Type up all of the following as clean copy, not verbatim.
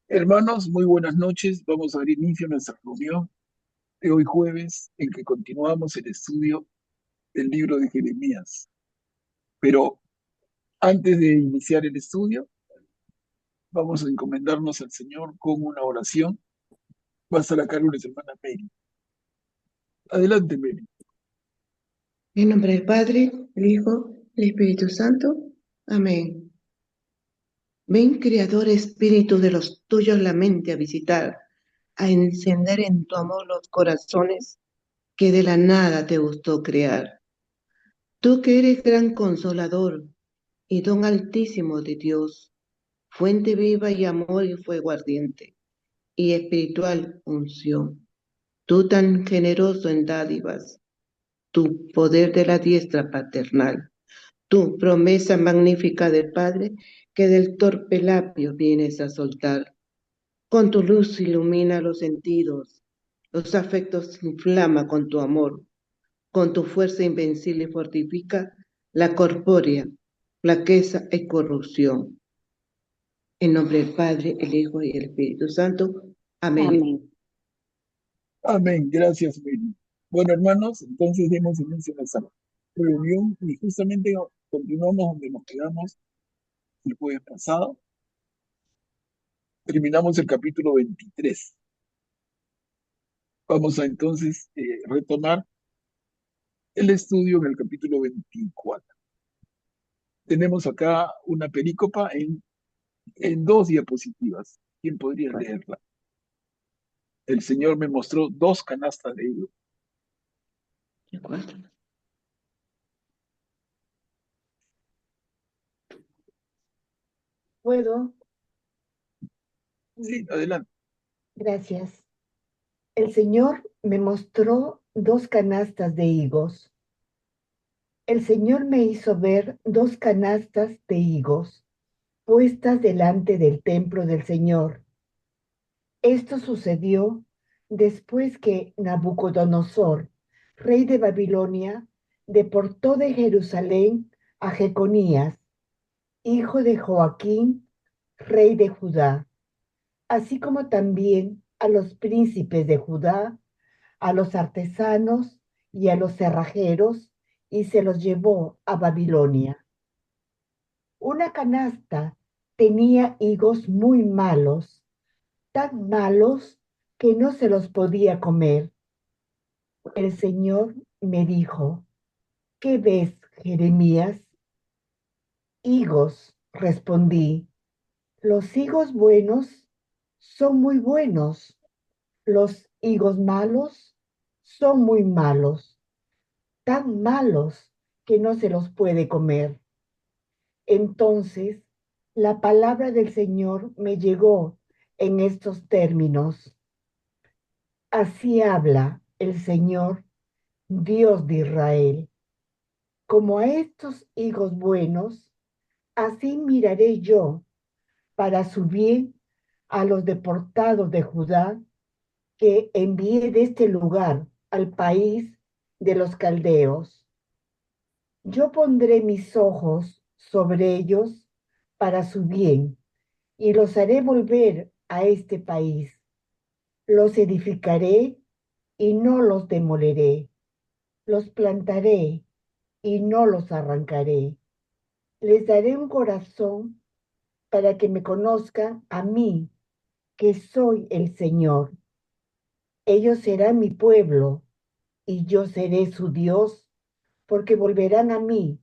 Hermanos, muy buenas noches. Vamos a dar inicio a nuestra reunión de hoy jueves en que continuamos el estudio del libro de Jeremías. Pero antes de iniciar el estudio, vamos a encomendarnos al Señor con una oración. Va a estar a cargo de nuestra hermana Mary. Adelante, Mary. En nombre del Padre, el Hijo, el Espíritu Santo. Amén. Ven, Creador Espíritu de los tuyos, la mente a visitar, a encender en tu amor los corazones que de la nada te gustó crear. Tú que eres gran consolador y don altísimo de Dios, fuente viva y amor y fuego ardiente y espiritual unción. Tú tan generoso en dádivas, tu poder de la diestra paternal. Tu promesa magnífica del Padre, que del torpe labio vienes a soltar. Con tu luz ilumina los sentidos, los afectos inflama con tu amor, con tu fuerza invencible fortifica la corpórea, flaqueza y corrupción. En nombre del Padre, el Hijo y el Espíritu Santo. Amén. Amén. Amén. Gracias, Mary. Bueno, hermanos, entonces demos inicio a nuestra reunión y justamente continuamos donde nos quedamos el jueves pasado. Terminamos el capítulo 23. Vamos a entonces retomar el estudio en el capítulo 24. Tenemos acá una perícopa en dos diapositivas. ¿Quién podría leerla? El Señor me mostró dos canastas de hilo. ¿Puedo? Sí, adelante. Gracias. El Señor me mostró dos canastas de higos. El Señor me hizo ver dos canastas de higos puestas delante del templo del Señor. Esto sucedió después que Nabucodonosor, rey de Babilonia, deportó de Jerusalén a Jeconías, hijo de Joaquín, rey de Judá, así como también a los príncipes de Judá, a los artesanos y a los cerrajeros, y se los llevó a Babilonia. Una canasta tenía higos muy malos, tan malos que no se los podía comer. El Señor me dijo: ¿qué ves, Jeremías? Higos, respondí. Los higos buenos son muy buenos, los higos malos son muy malos, tan malos que no se los puede comer. Entonces la palabra del Señor me llegó en estos términos. Así habla el Señor, Dios de Israel. Como a estos higos buenos, así miraré yo para su bien a los deportados de Judá que envié de este lugar al país de los caldeos. Yo pondré mis ojos sobre ellos para su bien y los haré volver a este país. Los edificaré y no los demoleré. Los plantaré y no los arrancaré. Les daré un corazón para que me conozcan a mí, que soy el Señor. Ellos serán mi pueblo y yo seré su Dios, porque volverán a mí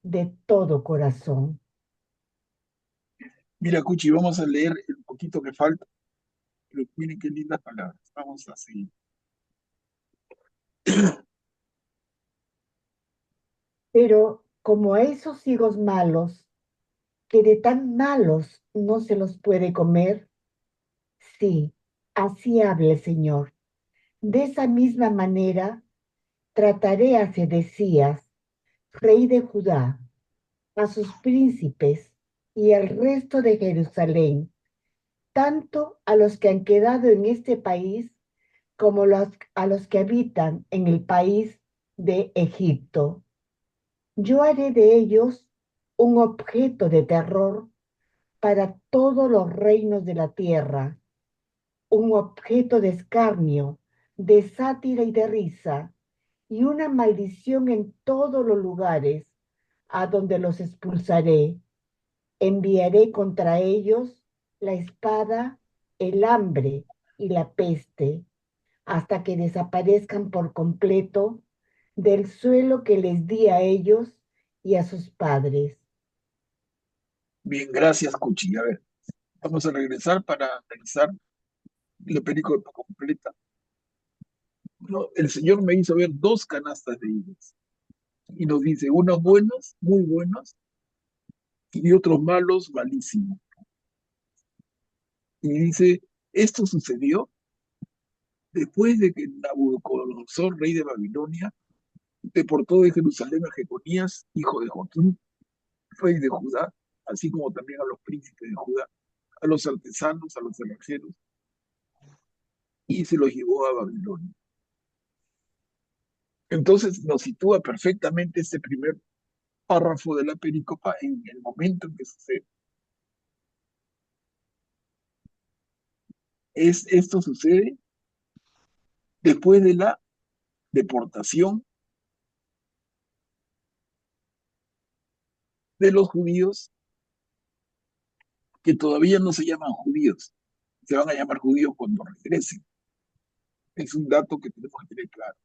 de todo corazón. Mira, Cuchi, vamos a leer el poquito que falta, pero miren qué lindas palabras. Vamos a seguir. Pero como a esos higos malos, que de tan malos no se los puede comer, sí, así habla el Señor. De esa misma manera trataré a Sedecías, rey de Judá, a sus príncipes y al resto de Jerusalén, tanto a los que han quedado en este país como a los que habitan en el país de Egipto. Yo haré de ellos un objeto de terror para todos los reinos de la tierra, un objeto de escarnio, de sátira y de risa, y una maldición en todos los lugares a donde los expulsaré. Enviaré contra ellos la espada, el hambre y la peste, hasta que desaparezcan por completo del suelo que les di a ellos y a sus padres. Bien, gracias, Cuchi. A ver, vamos a regresar para analizar la película completa. No, el Señor me hizo ver dos canastas de higos y nos dice unos buenos, muy buenos, y otros malos, malísimos. Y dice, esto sucedió después de que Nabucodonosor, rey de Babilonia, deportó de Jerusalén a Jeconías, hijo de Joaquín, rey de Judá, así como también a los príncipes de Judá, a los artesanos, a los extranjeros, y se los llevó a Babilonia. Entonces nos sitúa perfectamente este primer párrafo de la pericopa en el momento en que sucede. Esto sucede después de la deportación de los judíos que todavía no se llaman judíos, se van a llamar judíos cuando regresen. Es un dato que tenemos que tener claro.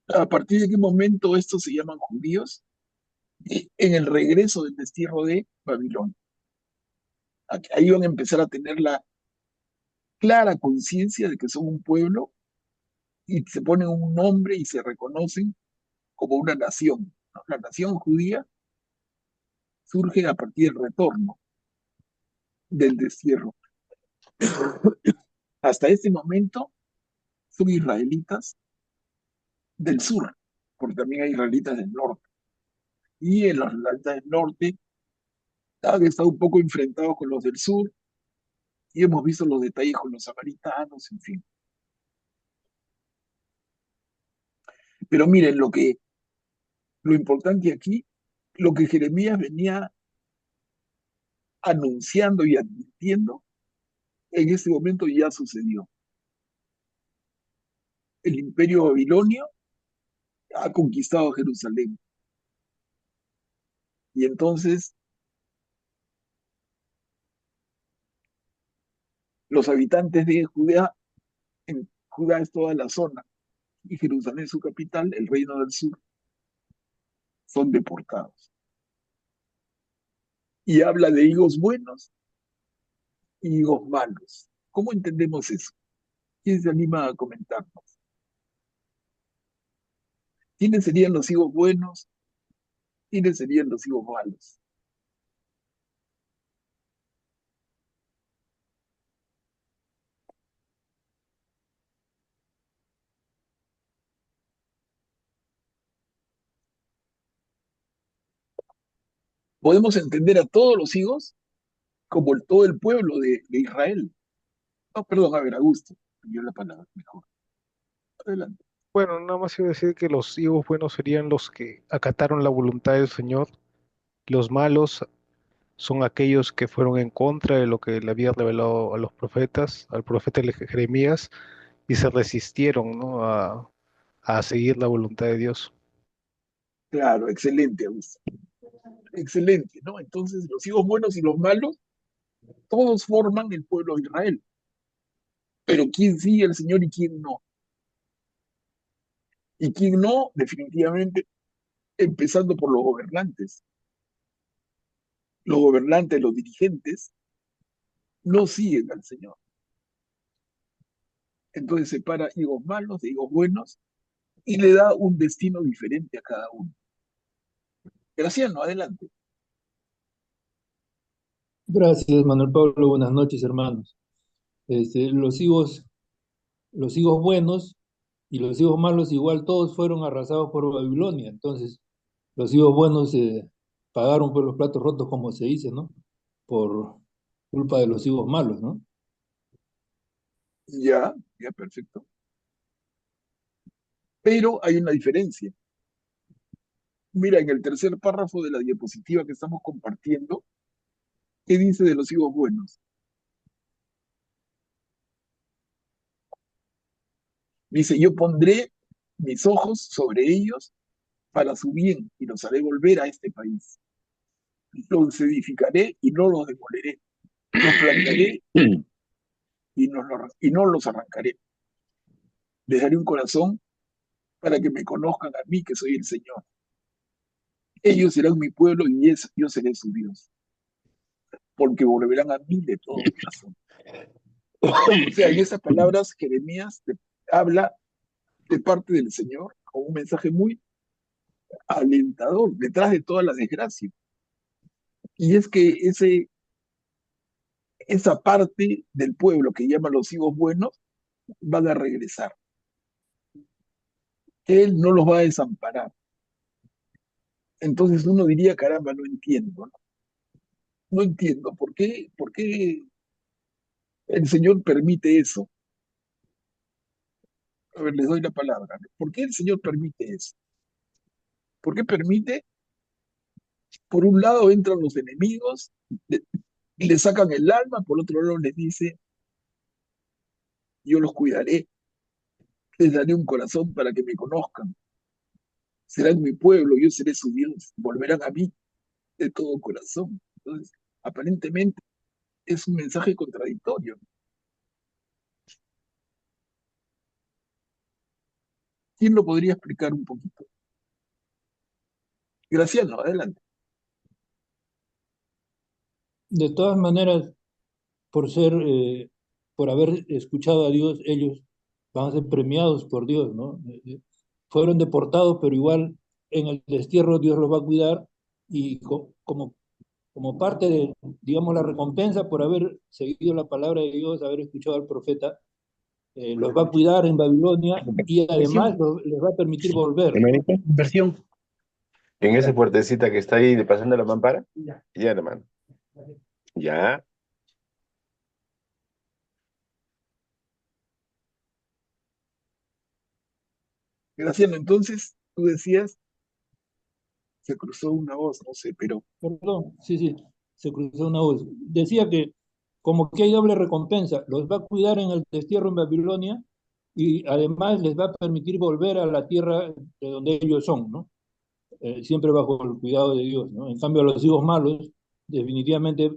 ¿A partir de qué momento estos se llaman judíos? En el regreso del destierro de Babilonia. Ahí van a empezar a tener la clara conciencia de que son un pueblo y se ponen un nombre y se reconocen como una nación, ¿no? La nación judía surge a partir del retorno del destierro. Hasta este momento son israelitas del sur, porque también hay israelitas del norte. Y en los israelitas del norte han estado un poco enfrentados con los del sur y hemos visto los detalles con los samaritanos, en fin. Pero miren, lo importante aquí, lo que Jeremías venía anunciando y advirtiendo, en este momento ya sucedió. El imperio babilonio ha conquistado Jerusalén. Y entonces los habitantes de Judea, en Judá es toda la zona, y Jerusalén su capital, el reino del sur, son deportados. Y habla de higos buenos y higos malos. ¿Cómo entendemos eso? ¿Quién se anima a comentarnos? ¿Quiénes serían los higos buenos? ¿Quiénes serían los higos malos? Podemos entender a todos los higos como todo el pueblo de Israel. No, perdón, a ver, Augusto, dio la palabra mejor. Adelante. Bueno, nada más iba a decir que los higos buenos serían los que acataron la voluntad del Señor. Los malos son aquellos que fueron en contra de lo que le había revelado a los profetas, al profeta Jeremías, y se resistieron, ¿no? a seguir la voluntad de Dios. Claro, excelente, Augusto. Excelente, ¿no? Entonces, los higos buenos y los malos, todos forman el pueblo de Israel. Pero ¿quién sigue al Señor y quién no? Y quién no, definitivamente, empezando por los gobernantes. Los gobernantes, los dirigentes, no siguen al Señor. Entonces separa higos malos de higos buenos y le da un destino diferente a cada uno. Graciano, adelante. Gracias, Manuel Pablo. Buenas noches, hermanos. Los higos buenos y los higos malos igual todos fueron arrasados por Babilonia. Entonces, los higos buenos pagaron por los platos rotos, como se dice, ¿no? Por culpa de los higos malos, ¿no? Ya, ya, perfecto. Pero hay una diferencia. Mira, en el tercer párrafo de la diapositiva que estamos compartiendo, ¿Qué dice de los hijos buenos? Dice, yo pondré mis ojos sobre ellos para su bien y los haré volver a este país. Los edificaré y no los demoleré. Los plantaré y no los arrancaré. Les daré un corazón para que me conozcan a mí, que soy el Señor. Ellos serán mi pueblo y yo seré su Dios, porque volverán a mí de todo corazón. O sea, en esas palabras, Jeremías habla de parte del Señor con un mensaje muy alentador detrás de toda la desgracia. Y es que esa parte del pueblo que llaman los hijos buenos van a regresar. Él no los va a desamparar. Entonces uno diría, caramba, no entiendo, ¿no? No entiendo por qué el Señor permite eso. A ver, les doy la palabra, ¿no? ¿Por qué el Señor permite eso? ¿Por qué permite? Por un lado entran los enemigos, le sacan el alma, por otro lado les dice, yo los cuidaré, les daré un corazón para que me conozcan, serán mi pueblo, yo seré su Dios, volverán a mí de todo corazón. Entonces, aparentemente es un mensaje contradictorio. ¿Quién lo podría explicar un poquito? Graciano, adelante. De todas maneras, por ser, por haber escuchado a Dios, ellos van a ser premiados por Dios, ¿no? Fueron deportados, pero igual en el destierro Dios los va a cuidar y como parte de, digamos, la recompensa por haber seguido la palabra de Dios, haber escuchado al profeta, los va a cuidar en Babilonia y además les va a permitir volver, ¿no? Hermanito, en esa puertecita que está ahí de pasando la mampara. Ya, hermano. Ya. Graciano, entonces tú decías, se cruzó una voz, no sé, pero Perdón, sí, sí, se cruzó una voz. Decía que como que hay doble recompensa, los va a cuidar en el destierro en Babilonia y además les va a permitir volver a la tierra de donde ellos son, ¿no? Siempre bajo el cuidado de Dios, ¿no? En cambio, los hijos malos definitivamente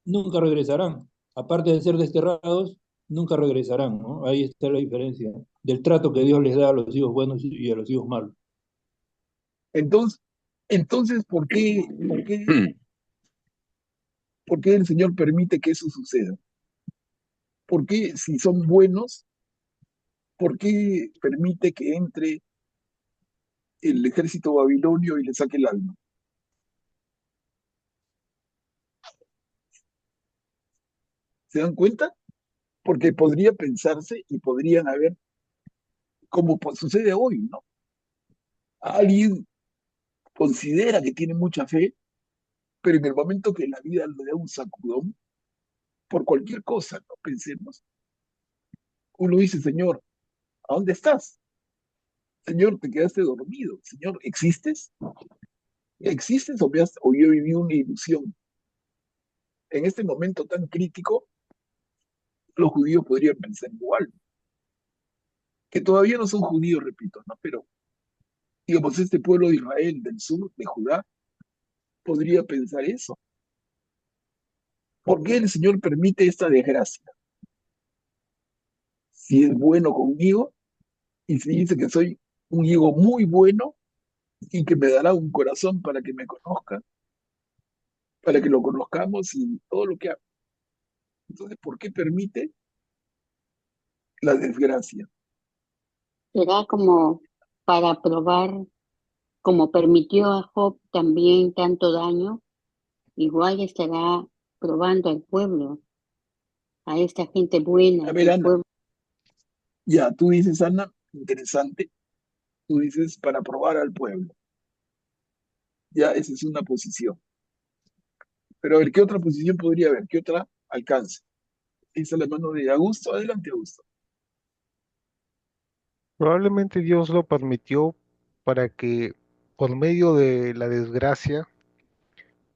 nunca regresarán. Aparte de ser desterrados, nunca regresarán, ¿no? Ahí está la diferencia del trato que Dios les da a los hijos buenos y a los hijos malos. entonces, entonces ¿por qué el Señor permite que eso suceda? ¿Por qué si son buenos, por qué permite que entre el ejército babilonio y le saque el alma? ¿Se dan cuenta? Porque podría pensarse y podrían haber, como sucede hoy, ¿no? Alguien considera que tiene mucha fe, pero en el momento que la vida le da un sacudón, por cualquier cosa, no pensemos, uno dice, Señor, ¿a dónde estás? Señor, te quedaste dormido. Señor, ¿existes? ¿Existes o yo viví una ilusión? En este momento tan crítico, los judíos podrían pensar igual, que todavía no son judíos, repito, ¿no? Pero, digamos, este pueblo de Israel, del sur, de Judá, podría pensar eso. ¿Por qué el Señor permite esta desgracia? Si es bueno conmigo y si dice que soy un hijo muy bueno y que me dará un corazón para que me conozca, para que lo conozcamos y todo lo que haga. Entonces, ¿por qué permite la desgracia? Será como para probar, como permitió a Job también tanto daño, igual estará probando al pueblo, a esta gente A buena ver, del Ana, pueblo. ya, tú dices, Ana, interesante, tú dices para probar al pueblo. Ya, esa es una posición. Pero a ver, ¿qué otra posición podría haber? ¿Qué otra alcance? Esa es la mano de Augusto. Adelante, Augusto. Probablemente Dios lo permitió para que por medio de la desgracia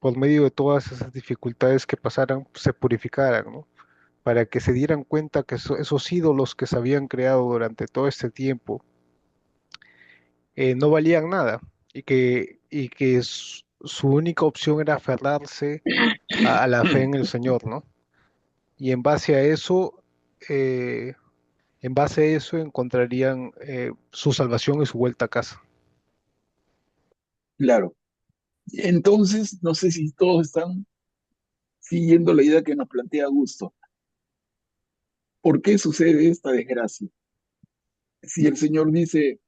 por medio de todas esas dificultades que pasaran, se purificaran, ¿no? Para que se dieran cuenta que esos ídolos que se habían creado durante todo este tiempo no valían nada y que su única opción era aferrarse a la fe en el Señor, ¿no? Y eh, en base a eso encontrarían su salvación y su vuelta a casa. Claro. Entonces, no sé si todos están siguiendo la idea que nos plantea Augusto. ¿Por qué sucede esta desgracia? Si el Señor dice,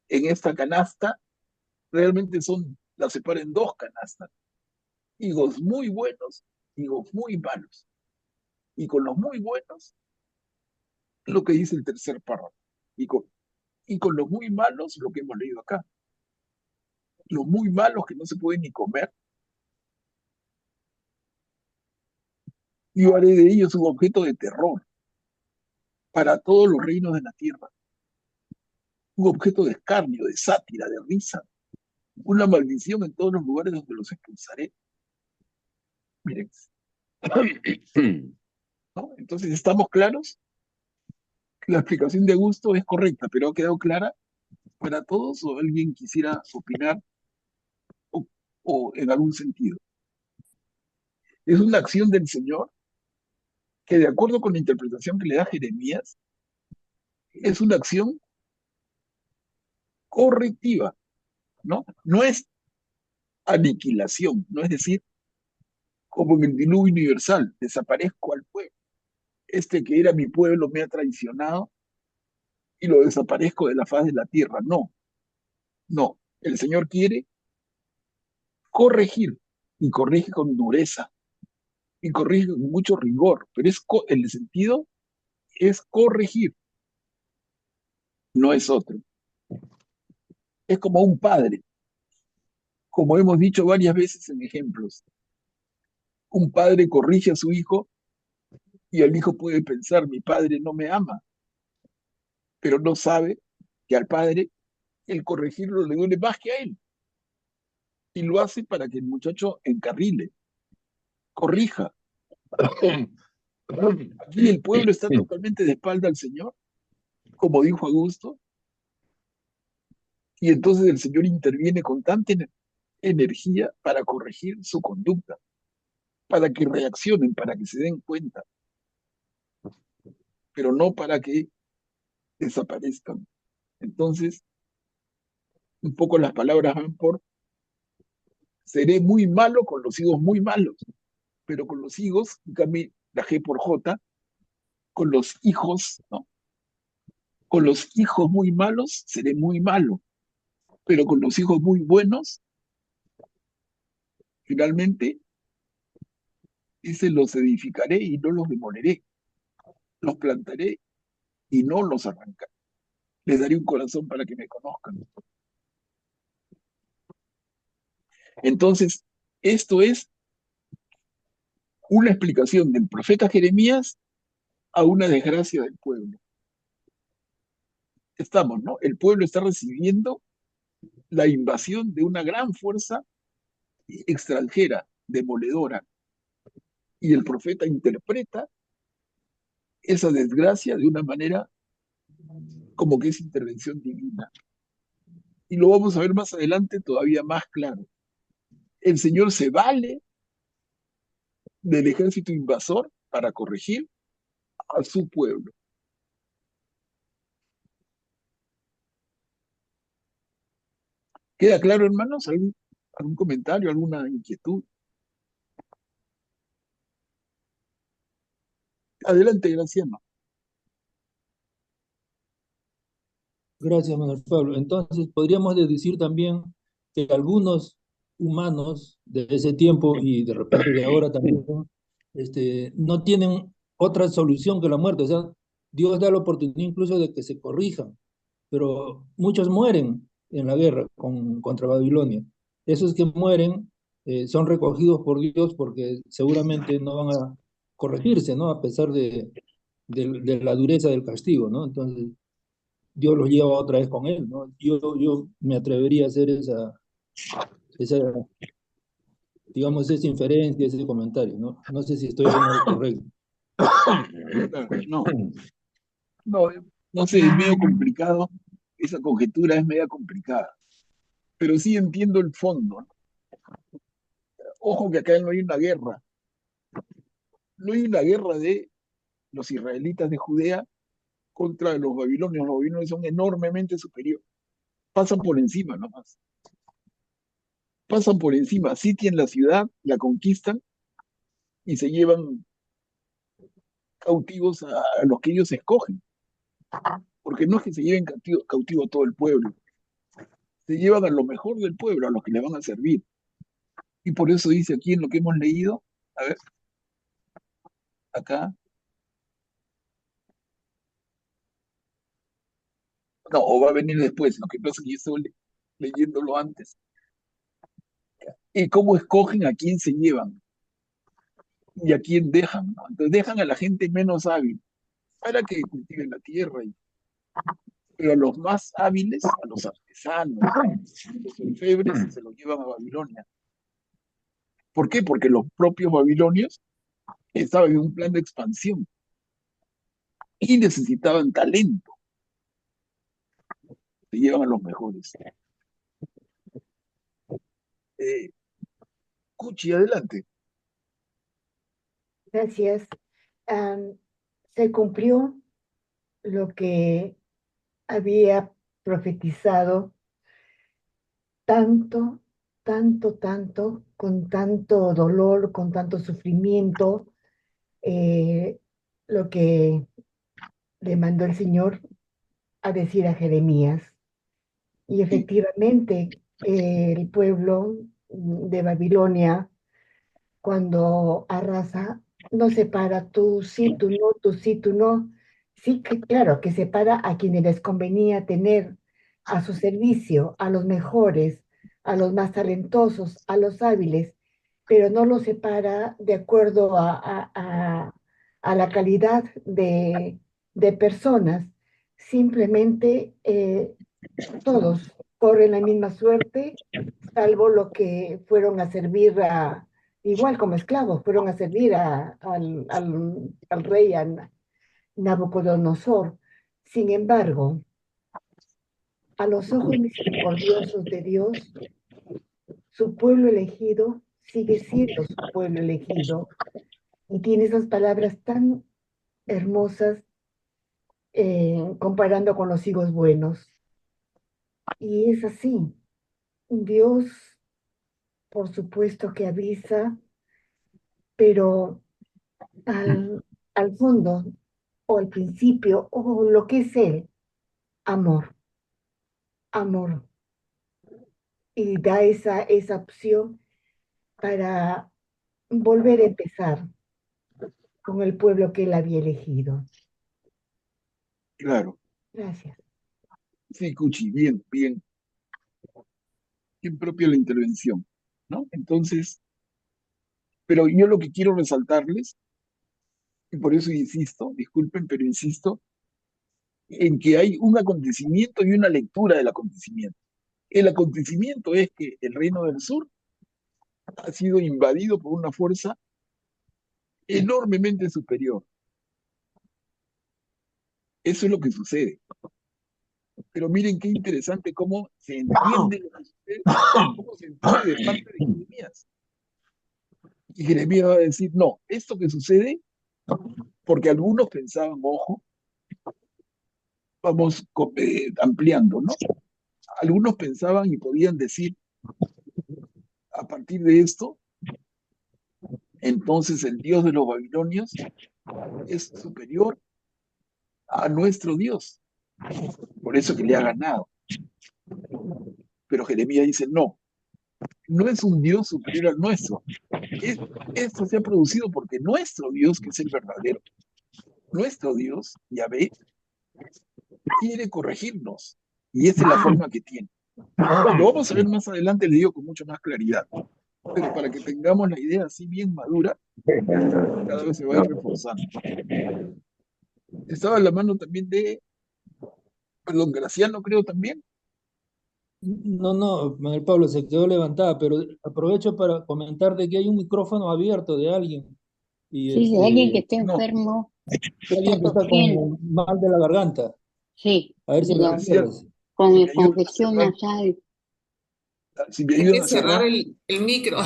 en esta canasta, realmente la separa en dos canastas, higos muy buenos, higos muy malos. Y con los muy buenos, lo que dice el tercer párrafo. Y con los muy malos, lo que hemos leído acá. Los muy malos que no se pueden ni comer, yo haré de ellos un objeto de terror para todos los reinos de la tierra, un objeto de escarnio, de sátira, de risa, una maldición en todos los lugares donde los expulsaré. Miren, ¿no? Entonces, ¿estamos claros? La explicación de Augusto es correcta, pero ¿ha quedado clara para todos o alguien quisiera opinar o, o en algún sentido? Es una acción del Señor que, de acuerdo con la interpretación que le da Jeremías, es una acción correctiva, ¿no? No es aniquilación, no es decir, como en el diluvio universal, desaparezco al pueblo. Este que era mi pueblo me ha traicionado y lo desaparezco de la faz de la tierra. No, no. El Señor quiere corregir y corrige con dureza y corrige con mucho rigor, pero el sentido es corregir, no es otro. Es como un padre, como hemos dicho varias veces en ejemplos. Un padre corrige a su hijo y el hijo puede pensar, mi padre no me ama, pero no sabe que al padre el corregirlo le duele más que a él. Y lo hace para que el muchacho encarrile, corrija. Aquí el pueblo está totalmente de espalda al Señor, como dijo Augusto, y entonces el Señor interviene con tanta energía para corregir su conducta, para que reaccionen, para que se den cuenta, pero no para que desaparezcan. Entonces, un poco las palabras van por, seré muy malo con los higos muy malos, pero con los higos, cambie la G por J, con los hijos, ¿no? Con los hijos muy malos seré muy malo, pero con los hijos muy buenos, finalmente, dice, los edificaré y no los demoleré, los plantaré y no los arrancaré. Les daré un corazón para que me conozcan. Entonces, esto es una explicación del profeta Jeremías a una desgracia del pueblo. Estamos, ¿no? El pueblo está recibiendo la invasión de una gran fuerza extranjera, demoledora, y el profeta interpreta esa desgracia de una manera como que es intervención divina. Y lo vamos a ver más adelante todavía más claro. El Señor se vale del ejército invasor para corregir a su pueblo. ¿Queda claro, hermanos? ¿Algún comentario, alguna inquietud? Adelante, Graciano. Gracias, Manuel Pablo. Entonces, podríamos deducir también que algunos humanos de ese tiempo y de repente de ahora también, no tienen otra solución que la muerte. O sea, Dios da la oportunidad incluso de que se corrijan, pero muchos mueren en la guerra contra Babilonia. Esos que mueren son recogidos por Dios porque seguramente no van a corregirse, ¿no? A pesar de la dureza del castigo, ¿no? Entonces, Dios los lleva otra vez con él, ¿no? Yo me atrevería a hacer esa digamos, esa inferencia, ese comentario, ¿no? No sé si estoy haciendo algo correcto. No, no, no sé, es medio complicado, esa conjetura es media complicada, pero sí entiendo el fondo, ¿no? Ojo que acá no hay una guerra, no hay una guerra de los israelitas de Judea contra los babilonios son enormemente superiores, pasan por encima nomás, pasan por encima, sitian la ciudad, la conquistan y se llevan cautivos a los que ellos escogen, porque no es que se lleven cautivo a todo el pueblo, se llevan a lo mejor del pueblo, a los que le van a servir. Y por eso dice aquí en lo que hemos leído, a ver, acá, no, o va a venir después, lo que pasa es que yo estoy leyéndolo antes. Y cómo escogen a quién se llevan y a quién dejan, ¿no? Entonces dejan a la gente menos hábil para que cultiven la tierra, pero a los más hábiles, a los artesanos, a los orfebres, se los llevan a Babilonia. ¿Por qué? Porque los propios babilonios estaban en un plan de expansión y necesitaban talento, se llevan a los mejores. Cuchi, adelante. Gracias. Se cumplió lo que había profetizado tanto, tanto, con tanto dolor, con tanto sufrimiento, eh, lo que le mandó el Señor a decir a Jeremías. Y Sí, efectivamente, el pueblo de Babilonia, cuando arrasa, no separa tú sí, tú no, tú sí, tú no. Sí, que claro, que separa a quienes les convenía tener a su servicio, a los mejores, a los más talentosos, a los hábiles, pero no los separa de acuerdo a la calidad de personas. Simplemente todos corren la misma suerte, salvo lo que fueron a servir igual como esclavos, fueron a servir al rey Nabucodonosor. Sin embargo, a los ojos misericordiosos de Dios, su pueblo elegido sigue siendo su pueblo elegido y tiene esas palabras tan hermosas comparando con los higos buenos. Y es así. Dios, por supuesto que avisa, pero al, al fondo o al principio o lo que es Él, amor, amor. Y da esa opción para volver a empezar con el pueblo que Él había elegido. claro. Gracias. Sí, Cuchi, bien, bien, bien propia la intervención, ¿no? Entonces, pero yo lo que quiero resaltarles, y por eso insisto, disculpen, pero insisto, en que hay un acontecimiento y una lectura del acontecimiento. El acontecimiento es que el reino del sur ha sido invadido por una fuerza enormemente superior. Eso es lo que sucede. Pero miren qué interesante cómo se entiende lo que sucede, cómo se entiende de parte de Jeremías. Y Jeremías va a decir, no, esto que sucede, porque algunos pensaban, ojo, vamos ampliando, ¿no? Algunos pensaban y podían decir, a partir de esto, entonces el Dios de los babilonios es superior a nuestro Dios, por eso que le ha ganado. Pero Jeremías dice, no, no es un Dios superior al nuestro. Esto se ha producido porque nuestro Dios, que es el verdadero, nuestro Dios, Yahvé, quiere corregirnos. Y esa es la forma que tiene. Lo vamos a ver más adelante, le digo con mucho más claridad. Pero para que tengamos la idea así bien madura, cada vez se va a ir reforzando. Estaba en la mano también de, perdón, Graciano creo también. No, no, Manuel Pablo se quedó levantada, pero aprovecho para comentar de que hay un micrófono abierto de alguien y Sí, de alguien que esté No, enfermo, que está alguien que está tosiendo, con mal de la garganta. sí, A ver si me cierro. cierras. Si me ayudan a congestión cerrar, nasal. si me Hay ayudan que a cerrar cerrar, el micro.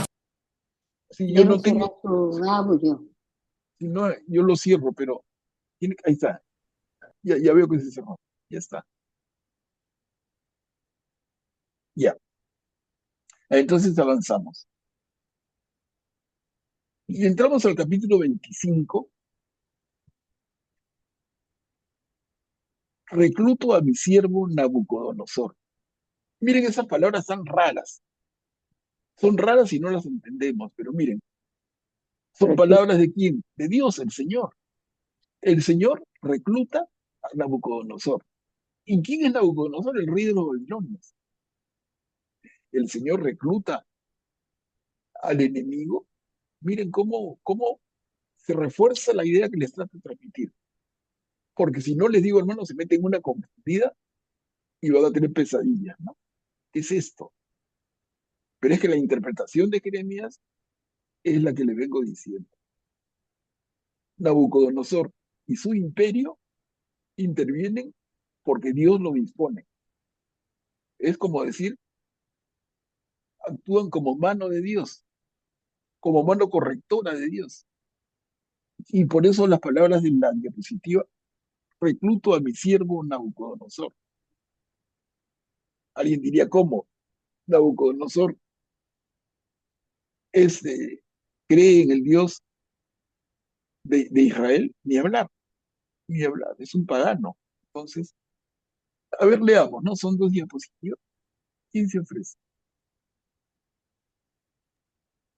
si yo Debe no cerrar tengo, su audio. si no, yo lo cierro, pero ahí está. Ya veo que se cerró. Ya está. Ya. Entonces avanzamos. Y entramos al capítulo 25. Recluto a mi siervo Nabucodonosor. Miren esas palabras tan raras. Son raras y no las entendemos, pero miren, son palabras de quién? De Dios, el Señor. El Señor recluta a Nabucodonosor. ¿Y quién es Nabucodonosor? El rey de los babilonios. El Señor recluta al enemigo. Miren cómo se refuerza la idea que les trata de transmitir. Porque si no les digo, hermano, se meten en una confundida y van a tener pesadillas, ¿no? ¿Qué es esto? Pero es que la interpretación de Jeremías es la que le vengo diciendo. Nabucodonosor y su imperio intervienen porque Dios lo dispone. Es como decir, actúan como mano de Dios, como mano correctora de Dios. Y por eso las palabras de la diapositiva, recluto a mi siervo Nabucodonosor. Alguien diría, ¿cómo? Nabucodonosor es, cree en el Dios de Israel, ni hablar, ni hablar, es un pagano. Entonces, a ver, leamos, ¿no? Son dos diapositivas. ¿Quién se ofrece?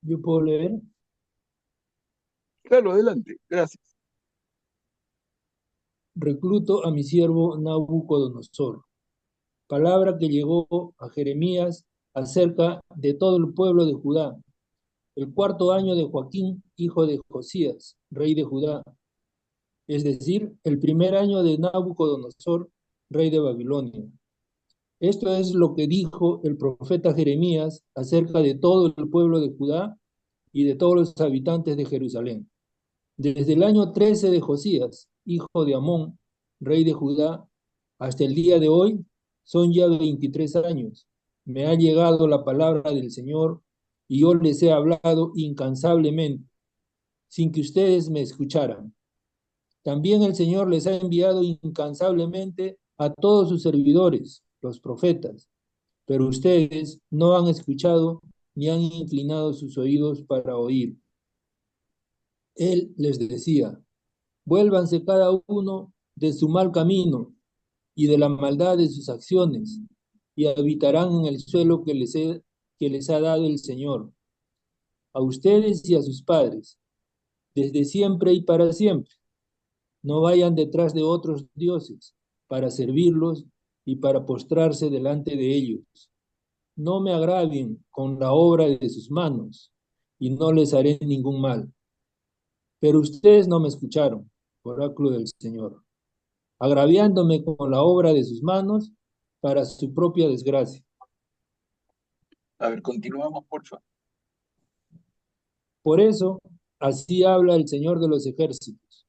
Yo puedo leer. Claro, adelante, gracias. Recluto a mi siervo Nabucodonosor. Palabra que llegó a Jeremías acerca de todo el pueblo de Judá, el cuarto año de Joaquín, hijo de Josías, rey de Judá, es decir, el primer año de Nabucodonosor, rey de Babilonia. Esto es lo que dijo el profeta Jeremías acerca de todo el pueblo de Judá y de todos los habitantes de Jerusalén. Desde el año 13 de Josías, hijo de Amón, rey de Judá, hasta el día de hoy, son ya 23 años. Me ha llegado la palabra del Señor y yo les he hablado incansablemente, sin que ustedes me escucharan. También el Señor les ha enviado incansablemente a todos sus servidores, los profetas, pero ustedes no han escuchado ni han inclinado sus oídos para oír. Él les decía, vuélvanse cada uno de su mal camino y de la maldad de sus acciones, y habitarán en el suelo que les ha dado el Señor, a ustedes y a sus padres, desde siempre y para siempre. No vayan detrás de otros dioses para servirlos y para postrarse delante de ellos. No me agravien con la obra de sus manos, y no les haré ningún mal. Pero ustedes no me escucharon, oráculo del Señor, agraviándome con la obra de sus manos para su propia desgracia. A ver, continuamos, por favor. Por eso, así habla el Señor de los ejércitos.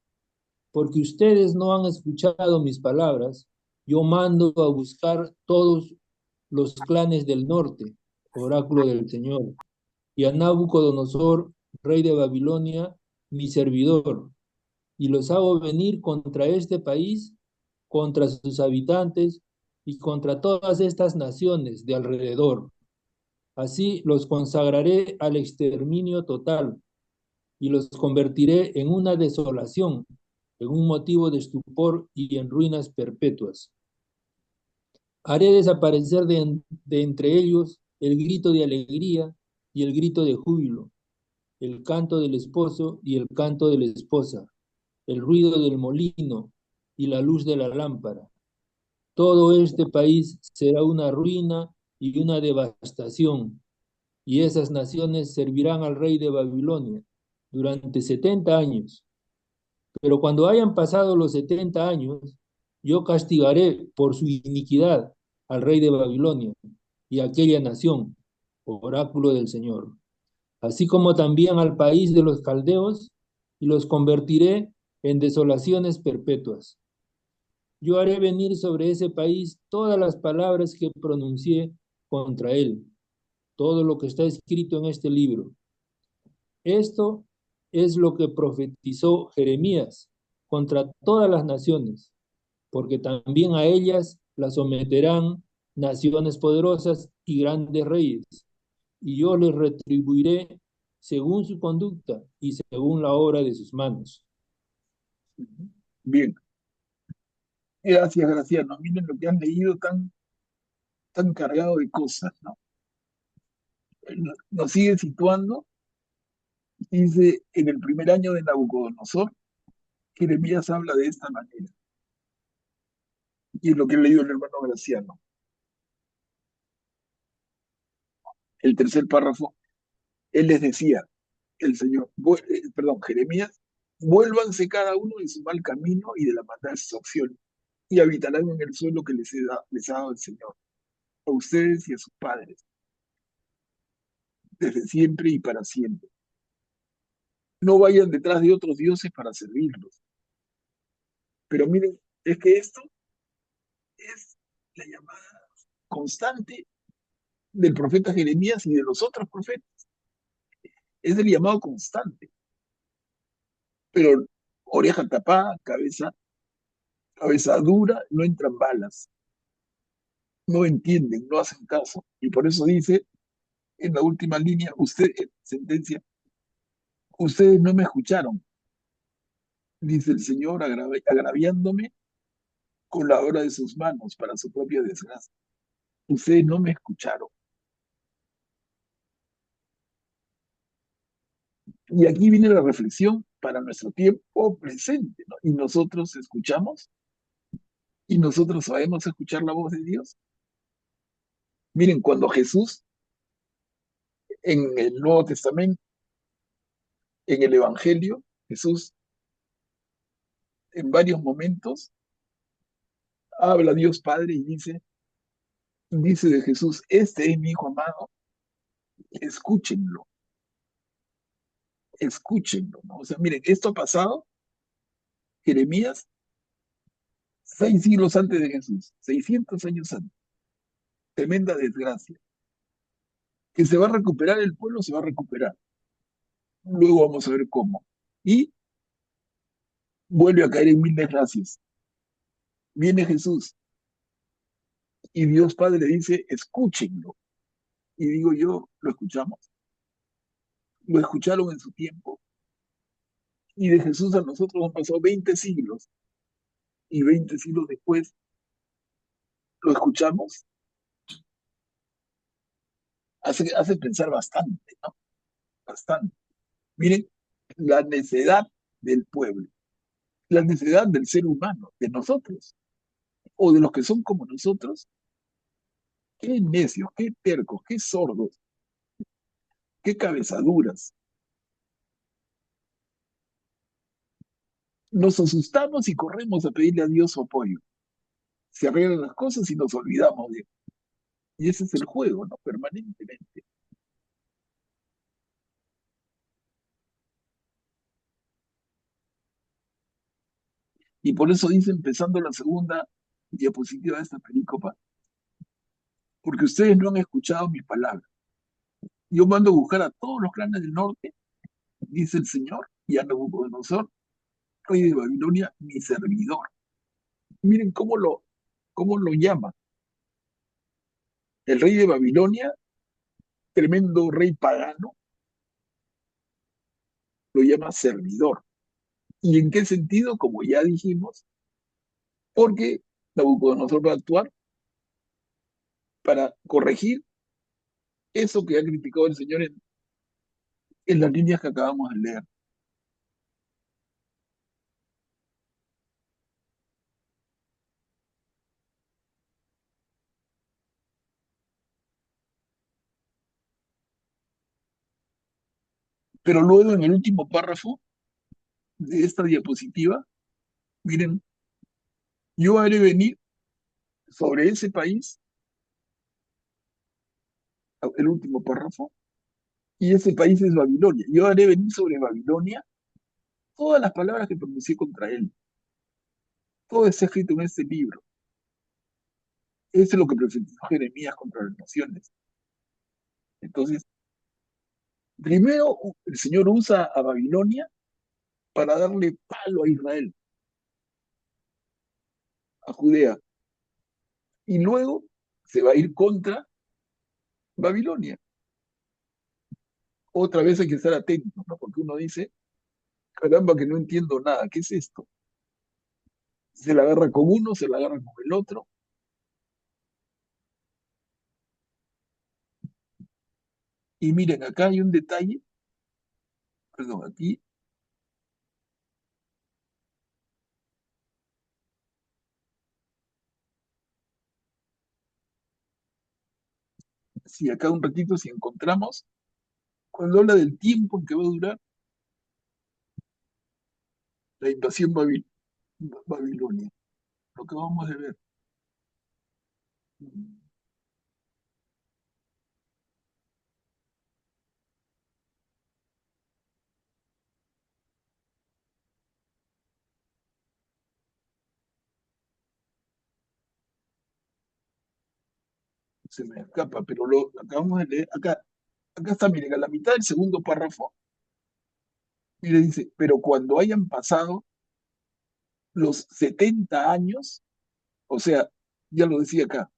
Porque ustedes no han escuchado mis palabras, yo mando a buscar todos los clanes del norte, oráculo del Señor, y a Nabucodonosor, rey de Babilonia, mi servidor, y los hago venir contra este país, contra sus habitantes y contra todas estas naciones de alrededor. Así los consagraré al exterminio total y los convertiré en una desolación, en un motivo de estupor y en ruinas perpetuas. Haré desaparecer de entre ellos el grito de alegría y el grito de júbilo, el canto del esposo y el canto de la esposa, el ruido del molino y la luz de la lámpara. Todo este país será una ruina y una devastación, y esas naciones servirán al rey de Babilonia durante 70 años. Pero cuando hayan pasado los 70 años, yo castigaré por su iniquidad al rey de Babilonia y aquella nación, oráculo del Señor, así como también al país de los caldeos, y los convertiré en desolaciones perpetuas. Yo haré venir sobre ese país todas las palabras que pronuncié contra él, todo lo que está escrito en este libro. Esto es lo que profetizó Jeremías contra todas las naciones, porque también a ellas las someterán naciones poderosas y grandes reyes, y yo les retribuiré según su conducta y según la obra de sus manos. Bien, gracias, Graciano. Miren lo que han leído tan cargado de cosas, ¿no? Nos sigue situando, dice, en el primer año de Nabucodonosor, Jeremías habla de esta manera, y es lo que ha leído el hermano Graciano. El tercer párrafo, él les decía, el Señor, perdón, Jeremías, vuélvanse cada uno de su mal camino y de la maldad de sus acciones, y habitarán en el suelo que les ha dado el Señor, a ustedes y a sus padres, desde siempre y para siempre. No vayan detrás de otros dioses para servirlos. Pero miren, es que esto es la llamada constante del profeta Jeremías y de los otros profetas. Es el llamado constante. Pero oreja tapada, cabeza dura, no entran balas, no entienden, no hacen caso. Y por eso dice en la última línea, sentencia, ustedes no me escucharon, dice el Señor agraviándome con la obra de sus manos para su propia desgracia. Ustedes no me escucharon. Y aquí viene la reflexión para nuestro tiempo presente, ¿no? Y nosotros escuchamos, y nosotros sabemos escuchar la voz de Dios. Miren, cuando Jesús en el Nuevo Testamento, en el Evangelio, Jesús en varios momentos habla a Dios Padre y dice de Jesús, este es mi Hijo amado, escúchenlo, escúchenlo, ¿no? O sea, miren, esto ha pasado, Jeremías, 6 siglos antes de Jesús, 600 años antes, tremenda desgracia. Que se va a recuperar el pueblo, se va a recuperar. Luego vamos a ver cómo. Y vuelve a caer en mil desgracias. Viene Jesús y Dios Padre dice, escúchenlo. Y digo yo, lo escuchamos. Lo escucharon en su tiempo. Y de Jesús a nosotros han pasado 20 siglos. Y 20 siglos después, lo escuchamos. Hace pensar bastante, ¿no? Bastante. Miren, la necedad del pueblo, la necedad del ser humano, de nosotros, o de los que son como nosotros. Qué necios, qué tercos, qué sordos, qué cabezaduras. Nos asustamos y corremos a pedirle a Dios su apoyo. Se arreglan las cosas y nos olvidamos de él. Y ese es el juego, ¿no? Permanentemente. Y por eso dice, empezando la segunda diapositiva de esta película, porque ustedes no han escuchado mis palabras. Yo mando a buscar a todos los clanes del norte, dice el Señor, y a Nabucodonosor, rey de Babilonia, mi servidor. Miren cómo lo llama. El rey de Babilonia, tremendo rey pagano, lo llama servidor. ¿Y en qué sentido? Como ya dijimos, porque Nabucodonosor va a actuar para corregir eso que ha criticado el Señor en las líneas que acabamos de leer. Pero luego en el último párrafo de esta diapositiva, miren, yo haré venir sobre ese país el último párrafo, y ese país es Babilonia. Yo haré venir sobre Babilonia todas las palabras que pronuncié contra él. Todo está escrito en este libro. Eso es lo que profetizó Jeremías contra las naciones. Entonces, primero el Señor usa a Babilonia para darle palo a Israel, a Judea, y luego se va a ir contra Babilonia. Otra vez hay que estar atentos, ¿no? Porque uno dice, caramba, que no entiendo nada, ¿qué es esto? Se la agarra con uno, se la agarra con el otro. Y miren, acá hay un detalle, perdón, aquí, si acá un ratito, si encontramos, cuando habla del tiempo en que va a durar la invasión babilonia, lo que vamos a ver. Se me escapa, pero lo acabamos de leer. Acá está, miren, a la mitad del segundo párrafo, mire, dice, pero cuando hayan pasado los 70 años, o sea, ya lo decía acá,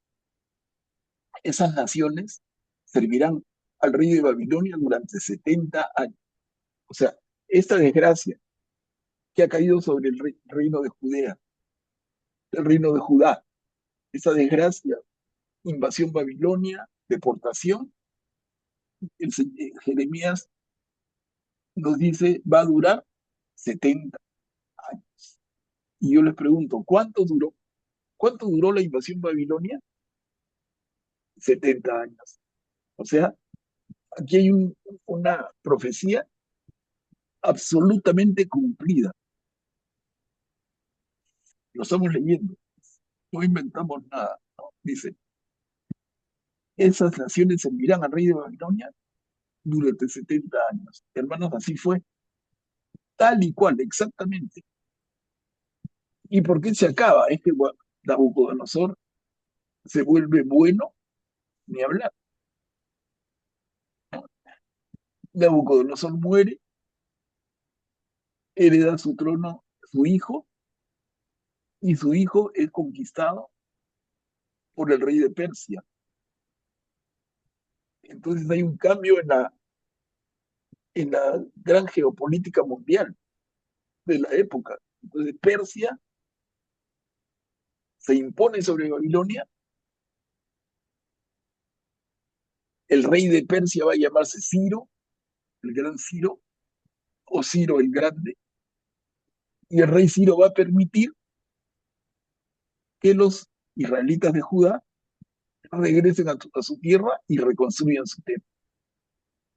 esas naciones servirán al rey de Babilonia durante 70 años. O sea, esta desgracia que ha caído sobre el reino de Judea, el reino de Judá, esa desgracia, invasión babilonia, deportación, Jeremías nos dice va a durar 70 años. Y yo les pregunto, ¿cuánto duró? ¿Cuánto duró la invasión babilonia? 70 años. O sea, aquí hay una profecía absolutamente cumplida. Lo estamos leyendo, no inventamos nada, ¿no? Dice, esas naciones servirán al rey de Babilonia durante 70 años. Hermanos, así fue, tal y cual, exactamente. ¿Y por qué se acaba? Es que Nabucodonosor se vuelve bueno, ni hablar. Nabucodonosor muere, hereda su trono su hijo, y su hijo es conquistado por el rey de Persia. Entonces hay un cambio en la gran geopolítica mundial de la época. Entonces Persia se impone sobre Babilonia, el rey de Persia va a llamarse Ciro, el gran Ciro, o Ciro el Grande, y el rey Ciro va a permitir que los israelitas de Judá regresen a su tierra y reconstruyan su templo.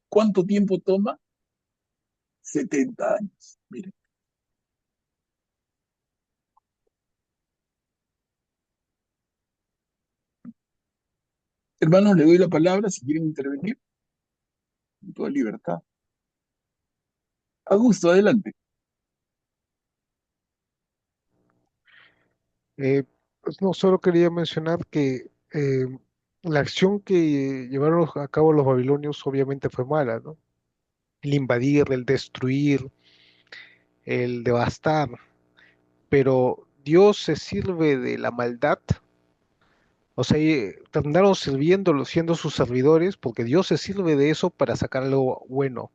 ¿Cuánto tiempo toma? 70 años. Miren. Hermanos, le doy la palabra si quieren intervenir. Con toda libertad. Augusto, adelante. Pues no, solo quería mencionar que la acción que llevaron a cabo los babilonios obviamente fue mala, ¿no? El invadir, el destruir, el devastar, pero Dios se sirve de la maldad, o sea, terminaron sirviéndolo, siendo sus servidores, porque Dios se sirve de eso para sacar algo bueno,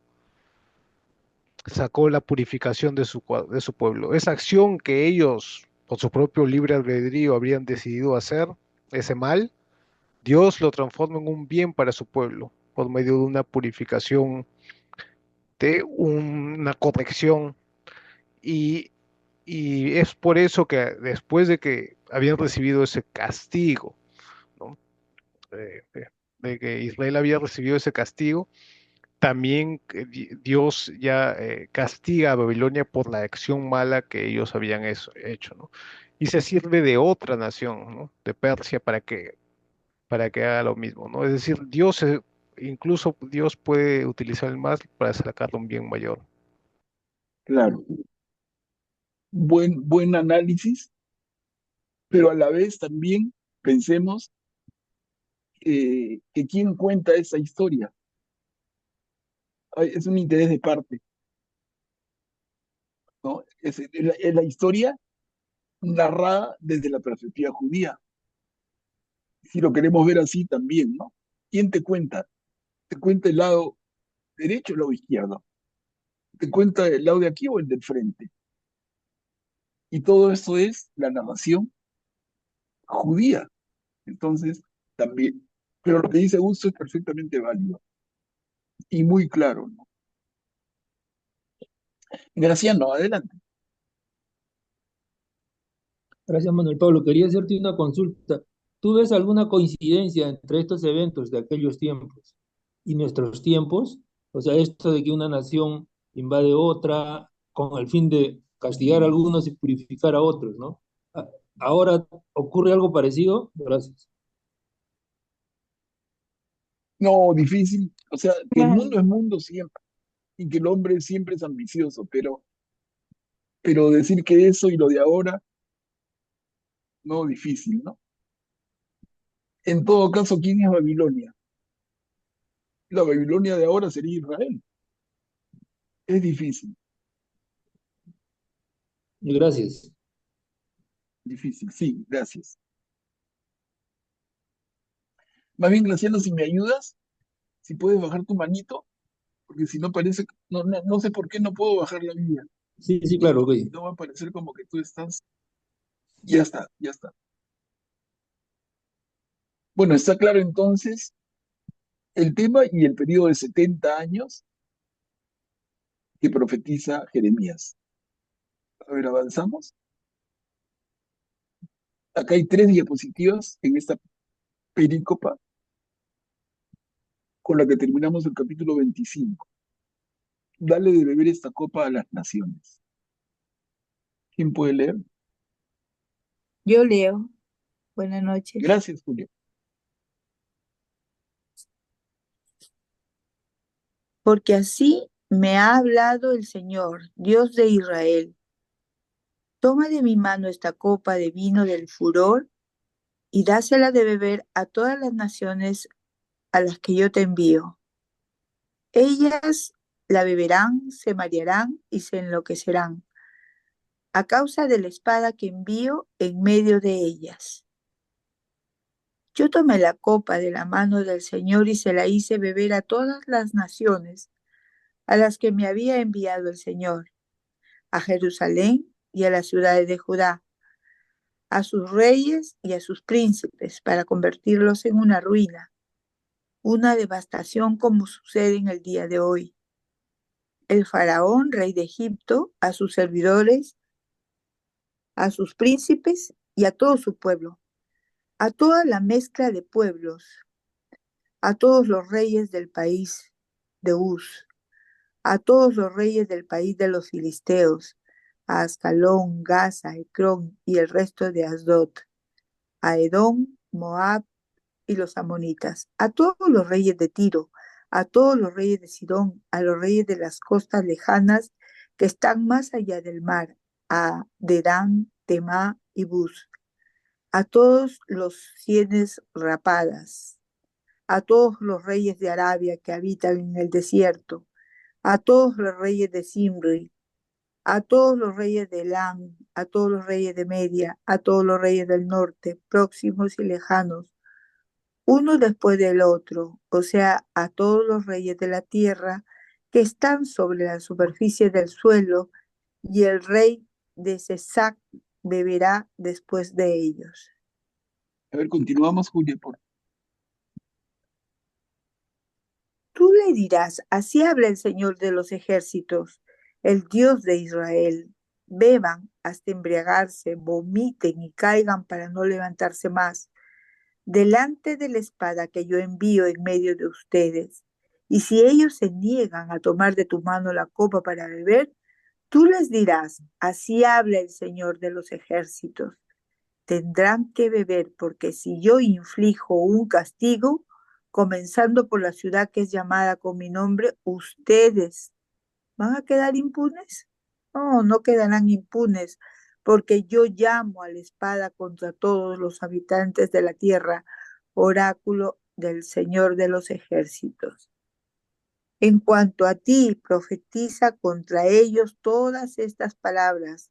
sacó la purificación de su pueblo. Esa acción que ellos, por su propio libre albedrío, habrían decidido hacer, ese mal, Dios lo transforma en un bien para su pueblo, por medio de una purificación, de una corrección, y, y es por eso que después de que habían recibido ese castigo, ¿no? De que Israel había recibido ese castigo, también Dios ya castiga a Babilonia por la acción mala que ellos habían hecho, ¿no? Y se sirve de otra nación, ¿no? De Persia para que haga lo mismo, ¿no? Es decir, Dios incluso Dios puede utilizar el mal para sacar un bien mayor. Claro, buen análisis, pero a la vez también pensemos que quién cuenta esa historia. Es un interés de parte, ¿no? Es la historia narrada desde la perspectiva judía. Si lo queremos ver así también, ¿no? ¿Quién te cuenta? ¿Te cuenta el lado derecho o el lado izquierdo? ¿Te cuenta el lado de aquí o el del frente? Y todo eso es la narración judía. Entonces, también. Pero lo que dice Augusto es perfectamente válido y muy claro, ¿no? Graciano, adelante. Gracias, Manuel Pablo. Quería hacerte una consulta. ¿Tú ves alguna coincidencia entre estos eventos de aquellos tiempos y nuestros tiempos? O sea, esto de que una nación invade otra con el fin de castigar a algunos y purificar a otros, ¿no? A- ¿Ahora ocurre algo parecido? Gracias. No, difícil. O sea, que el Claro. mundo es mundo siempre y que el hombre siempre es ambicioso, pero decir que eso y lo de ahora, no, difícil, ¿no? En todo caso, ¿quién es Babilonia? La Babilonia de ahora sería Israel. Es difícil, Gracias. difícil, sí, gracias. Más bien, Graciano, si me ayudas, si puedes bajar tu manito, porque si no parece, no sé por qué no puedo bajar la mía. Sí, sí, Y claro, ok. no va a parecer como que tú estás. Ya está, ya está. Bueno, está claro entonces el tema y el periodo de 70 años que profetiza Jeremías. A ver, avanzamos. Acá hay 3 diapositivas en esta perícopa con la que terminamos el capítulo 25. Dale de beber esta copa a las naciones. ¿Quién puede leer? Yo leo. Buenas noches. Gracias, Julio. Porque así me ha hablado el Señor, Dios de Israel. Toma de mi mano esta copa de vino del furor y dásela de beber a todas las naciones a las que yo te envío. Ellas la beberán, se marearán y se enloquecerán a causa de la espada que envío en medio de ellas. Yo tomé la copa de la mano del Señor y se la hice beber a todas las naciones a las que me había enviado el Señor, a Jerusalén y a las ciudades de Judá, a sus reyes y a sus príncipes, para convertirlos en una ruina, una devastación como sucede en el día de hoy. El faraón, rey de Egipto, a sus servidores, a sus príncipes y a todo su pueblo, a toda la mezcla de pueblos, a todos los reyes del país de Uz, a todos los reyes del país de los filisteos, a Ascalón, Gaza, Ecrón y el resto de Asdod, a Edom, Moab y los amonitas, a todos los reyes de Tiro, a todos los reyes de Sidón, a los reyes de las costas lejanas que están más allá del mar, a Dedán, Temá y Bus, a todos los sienes rapadas, a todos los reyes de Arabia que habitan en el desierto, a todos los reyes de Simri, a todos los reyes de Elam, a todos los reyes de Media, a todos los reyes del norte, próximos y lejanos, uno después del otro, o sea, a todos los reyes de la tierra que están sobre la superficie del suelo, y el rey de Cesac beberá después de ellos. A ver, continuamos, Julio, por Tú le dirás, así habla el Señor de los ejércitos, el Dios de Israel. Beban hasta embriagarse, vomiten y caigan para no levantarse más, delante de la espada que yo envío en medio de ustedes. Y si ellos se niegan a tomar de tu mano la copa para beber, tú les dirás, así habla el Señor de los ejércitos. Tendrán que beber, porque si yo inflijo un castigo, comenzando por la ciudad que es llamada con mi nombre, ¿ustedes van a quedar impunes? No, no quedarán impunes, porque yo llamo a la espada contra todos los habitantes de la tierra, oráculo del Señor de los ejércitos. En cuanto a ti, profetiza contra ellos todas estas palabras.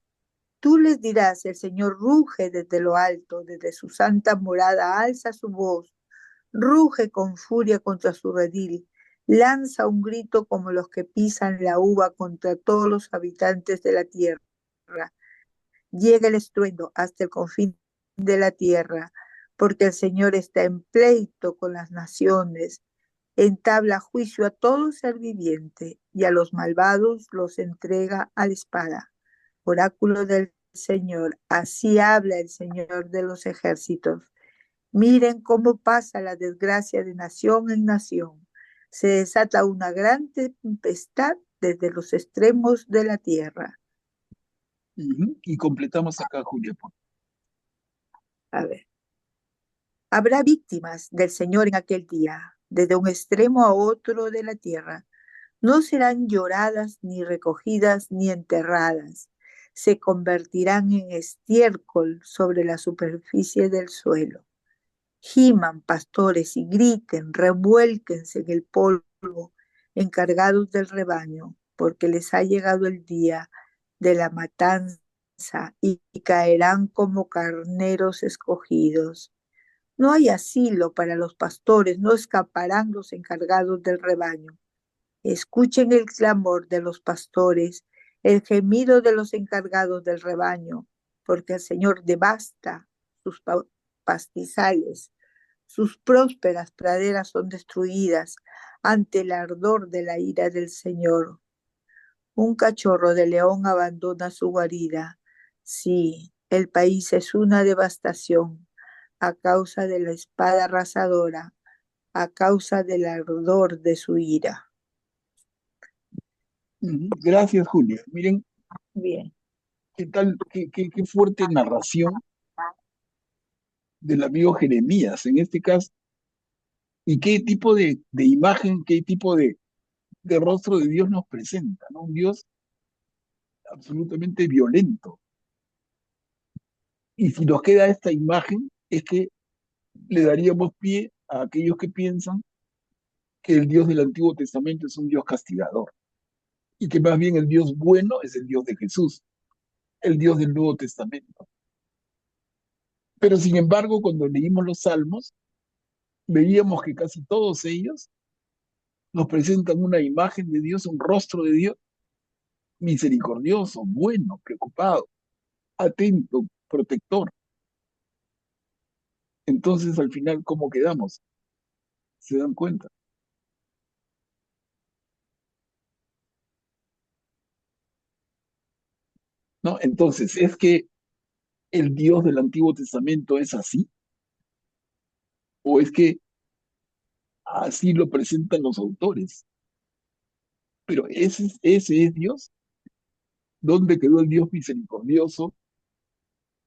Tú les dirás, el Señor ruge desde lo alto, desde su santa morada alza su voz, ruge con furia contra su redil, lanza un grito como los que pisan la uva contra todos los habitantes de la tierra. Llega el estruendo hasta el confín de la tierra, porque el Señor está en pleito con las naciones, entabla juicio a todo ser viviente y a los malvados los entrega a la espada. Oráculo del Señor, así habla el Señor de los ejércitos. Miren cómo pasa la desgracia de nación en nación. Se desata una gran tempestad desde los extremos de la tierra. Y completamos acá, Julia. A ver. Habrá víctimas del Señor en aquel día, desde un extremo a otro de la tierra. No serán lloradas, ni recogidas, ni enterradas. Se convertirán en estiércol sobre la superficie del suelo. Giman pastores y griten, revuélquense en el polvo, encargados del rebaño, porque les ha llegado el día de la matanza y caerán como carneros escogidos. No hay asilo para los pastores, no escaparán los encargados del rebaño. Escuchen el clamor de los pastores, el gemido de los encargados del rebaño, porque el Señor devasta sus pastizales. Sus prósperas praderas son destruidas ante el ardor de la ira del Señor. Un cachorro de león abandona su guarida. Sí, el país es una devastación a causa de la espada arrasadora, a causa del ardor de su ira. Gracias, Julia. Miren, Bien. qué fuerte narración del amigo Jeremías, en este caso, y qué tipo de imagen, qué tipo de rostro de Dios nos presenta, ¿no? Un Dios absolutamente violento. Y si nos queda esta imagen, es que le daríamos pie a aquellos que piensan que el Dios del Antiguo Testamento es un Dios castigador, y que más bien el Dios bueno es el Dios de Jesús, el Dios del Nuevo Testamento. Pero sin embargo, cuando leímos los Salmos, veíamos que casi todos ellos nos presentan una imagen de Dios, un rostro de Dios misericordioso, bueno, preocupado, atento, protector. Entonces, al final, ¿cómo quedamos? ¿Se dan cuenta? ¿No? Entonces, ¿es que el Dios del Antiguo Testamento es así? ¿O es que así lo presentan los autores? Pero ese es Dios. ¿Dónde quedó el Dios misericordioso,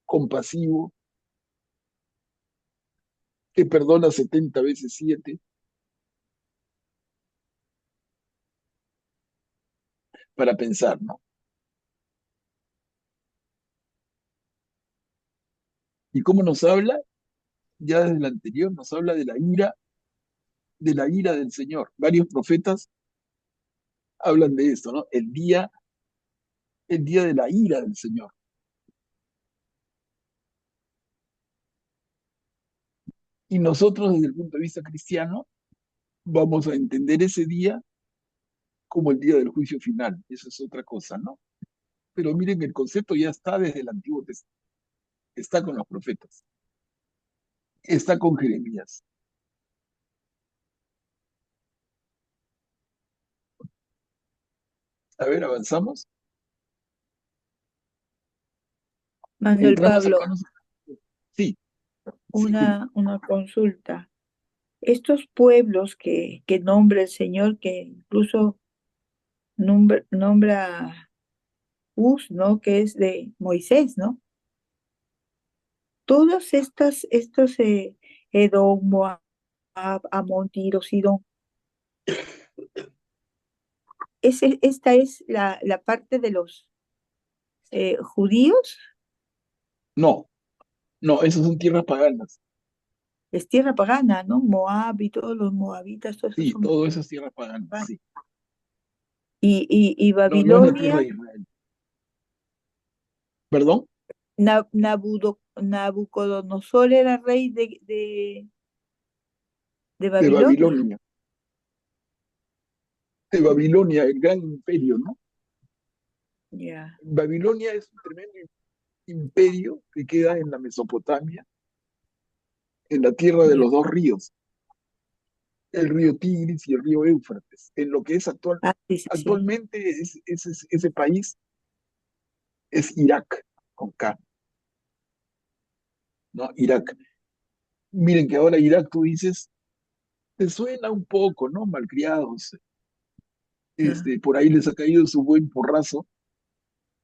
compasivo, que perdona 70 veces 7? Para pensar, ¿no? ¿Y cómo nos habla? Ya desde el anterior nos habla de la ira del Señor. Varios profetas hablan de esto, ¿no? El día de la ira del Señor. Y nosotros, desde el punto de vista cristiano, vamos a entender ese día como el día del juicio final. Eso es otra cosa, ¿no? Pero miren, el concepto ya está desde el Antiguo Testamento. Está con los profetas. Está con Jeremías. A ver, avanzamos. Manuel Entramos, Pablo, hermanos. Sí. una consulta. Estos pueblos que nombra el Señor, que incluso nombra Uz, ¿no? Que es de Moisés, ¿no? Todos estos Edom, Moab, Amón, Tiro, Sidón. Esta es la parte de los judíos, No, no, esas son tierras paganas. es tierra pagana, ¿no? Moab y todos los moabitas, todos esos Sí, son todas esas tierras paganas, paganos. sí. Y No, no es la tierra Babilonia, de Israel. ¿Perdón? Nabucodonosor era rey de De Babilonia. Babilonia. De Babilonia, el gran imperio, ¿no? Ya, Babilonia es un tremendo imperio que queda en la Mesopotamia, en la tierra de ya. los dos ríos, el río Tigris y el río Éufrates, en lo que es Sí, sí, sí. actualmente ese país es Irak, con K, ¿no? Irak. Miren que ahora Irak, tú dices, te suena un poco, ¿no? Malcriados. Ah, Por ahí les ha caído su buen porrazo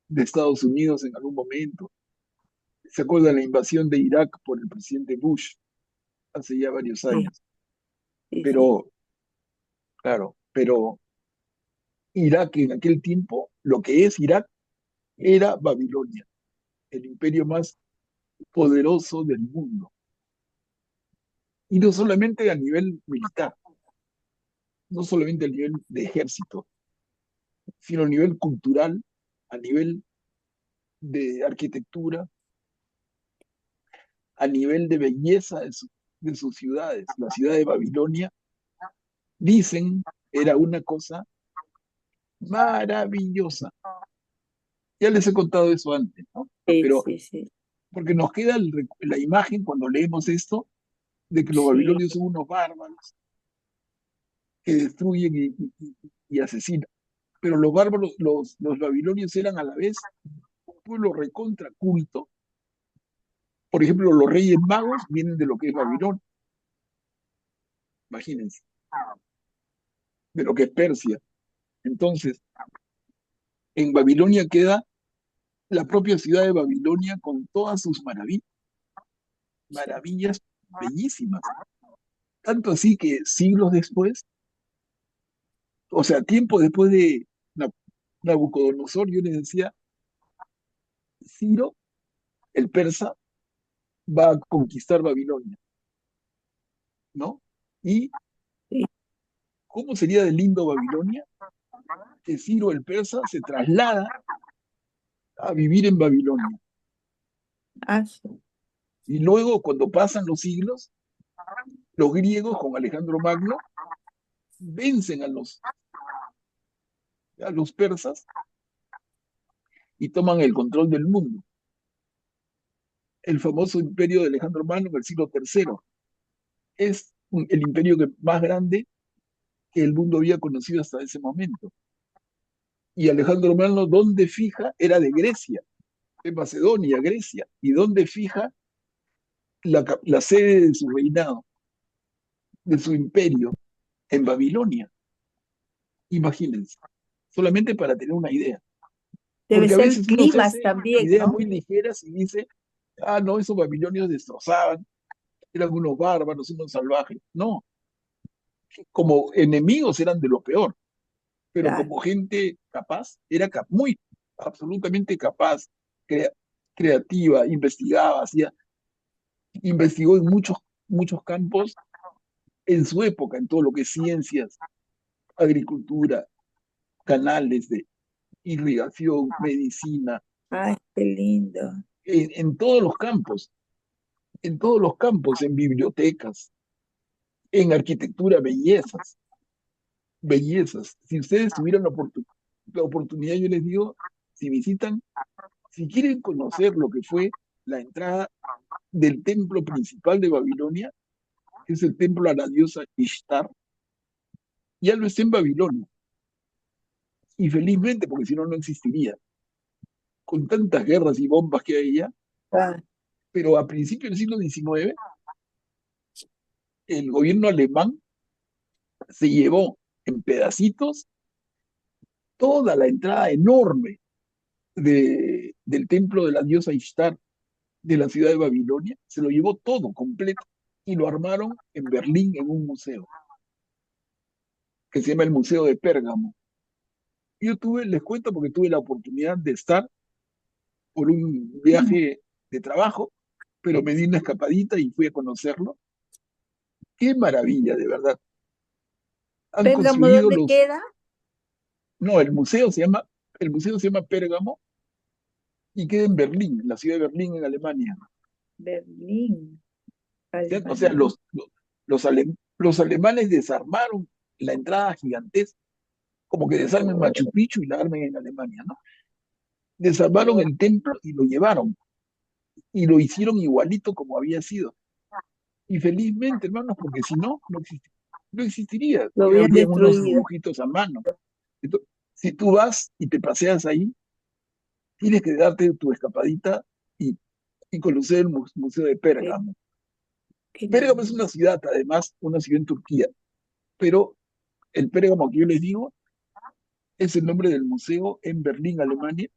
de Estados Unidos en algún momento. ¿Se acuerdan la invasión de Irak por el presidente Bush hace ya varios sí, años? sí, sí. Pero, claro, pero Irak en aquel tiempo, lo que es Irak, era Babilonia, el imperio más poderoso del mundo. Y no solamente a nivel militar, no solamente a nivel de ejército, sino a nivel cultural, a nivel de arquitectura, a nivel de belleza de sus ciudades. La ciudad de Babilonia, dicen, era una cosa maravillosa. Ya les he contado eso antes, ¿no? Sí, Pero sí, sí. porque nos queda la imagen cuando leemos esto de que los Sí, babilonios son unos bárbaros que destruyen y asesinan. Pero los bárbaros, los babilonios eran a la vez un pueblo recontra culto. Por ejemplo, los reyes magos vienen de lo que es Babilonia, imagínense, de lo que es Persia. Entonces, en Babilonia queda la propia ciudad de Babilonia con todas sus maravillas, sí. maravillas bellísimas. Tanto así que siglos después, o sea, tiempo después de Nabucodonosor, yo les decía, Ciro, el persa, va a conquistar Babilonia, ¿no? ¿Y Sí. cómo sería de lindo Babilonia? Que Ciro, el persa, se traslada a vivir en Babilonia. Sí. Y luego, cuando pasan los siglos, los griegos con Alejandro Magno vencen a los persas y toman el control del mundo. El famoso imperio de Alejandro Magno en el siglo III es el imperio más grande que el mundo había conocido hasta ese momento. Y Alejandro Magno, ¿dónde fija? Era de Grecia, de Macedonia, Grecia. ¿Y dónde fija la sede de su reinado, de su imperio? En Babilonia. Imagínense, solamente para tener una idea. Debe Porque a ser veces uno se climas hace también, ideas ¿no? muy ligeras y dice, ah, no, esos babilonios destrozaban, eran unos bárbaros, unos salvajes. No, como enemigos eran de lo peor, pero Claro. como gente capaz, era muy, absolutamente capaz, crea- creativa, investigaba, investigó en muchos campos en su época, en todo lo que es ciencias, agricultura, canales de irrigación, medicina, Ay, qué lindo. en todos los campos, en todos los campos, en bibliotecas, en arquitectura, bellezas, bellezas. Si ustedes tuvieran la oportunidad, yo les digo, si visitan, si quieren conocer lo que fue la entrada del templo principal de Babilonia, que es el templo a la diosa Ishtar, ya lo está en Babilonia. Y felizmente, porque si no, no existiría. Con tantas guerras y bombas que hay allá, Ah, pero a principios del siglo XIX, el gobierno alemán se llevó en pedacitos toda la entrada enorme del templo de la diosa Ishtar de la ciudad de Babilonia, se lo llevó todo completo y lo armaron en Berlín en un museo, que se llama el Museo de Pérgamo. Yo les cuento porque tuve la oportunidad de estar por un viaje de trabajo, pero me di una escapadita y fui a conocerlo. Qué maravilla, de verdad. Han ¿Pérgamo construido dónde queda? no, el museo se llama Pérgamo y queda en Berlín, en la ciudad de Berlín, en Alemania. Berlín, O sea, Alemania. los alemanes desarmaron la entrada gigantesca, como que desarmen Machu Picchu y la armen en Alemania, ¿no? Desarmaron el templo y lo llevaron, y lo hicieron igualito como había sido. Y felizmente, hermanos, porque si no, no existiría. Lo habían Habrían unos destruido. dibujitos a mano. Entonces, si tú vas y te paseas ahí, tienes que darte tu escapadita y, y conocer el Museo de Qué, Pérgamo. qué Pérgamo es lindo. una ciudad, además, una ciudad en Turquía, pero el Pérgamo que yo les digo es el nombre del museo en Berlín, Alemania,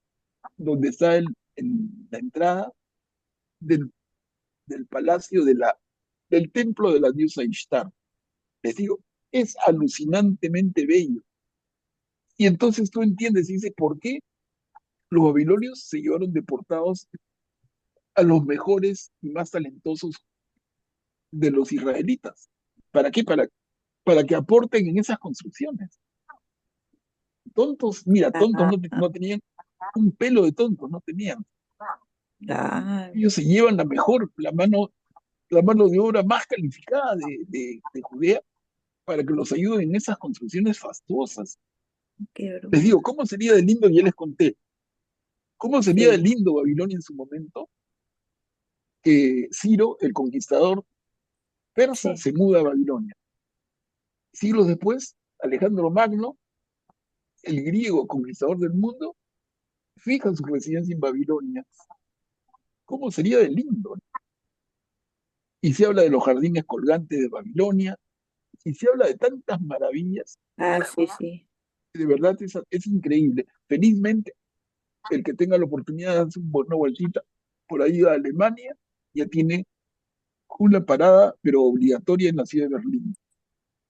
donde está en la entrada del, del palacio del templo de la diosa Ishtar. Les digo, es alucinantemente bello. Y entonces tú entiendes y dices, ¿por qué los babilonios se llevaron deportados a los mejores y más talentosos de los israelitas? ¿Para qué? Para que aporten en esas construcciones. Tontos, mira, tontos Ah, no tenían un pelo de tontos, no tenían. claro. Ellos se llevan la mano de obra más calificada de Judea para que los ayuden en esas construcciones fastuosas. Qué Les digo, hermoso. ¿cómo sería de lindo? Ya les conté, ¿cómo sería de Sí, lindo Babilonia en su momento? Que Ciro, el conquistador persa, sí. se muda a Babilonia. Siglos después, Alejandro Magno, el griego conquistador del mundo, fija su residencia en Babilonia. ¿Cómo sería de lindo? Y se habla de los jardines colgantes de Babilonia, y se habla de tantas maravillas, Ah, sí, sí. que de verdad es increíble. Felizmente, el que tenga la oportunidad de hacer una vueltita por ahí a Alemania, ya tiene una parada, pero obligatoria en la ciudad de Berlín.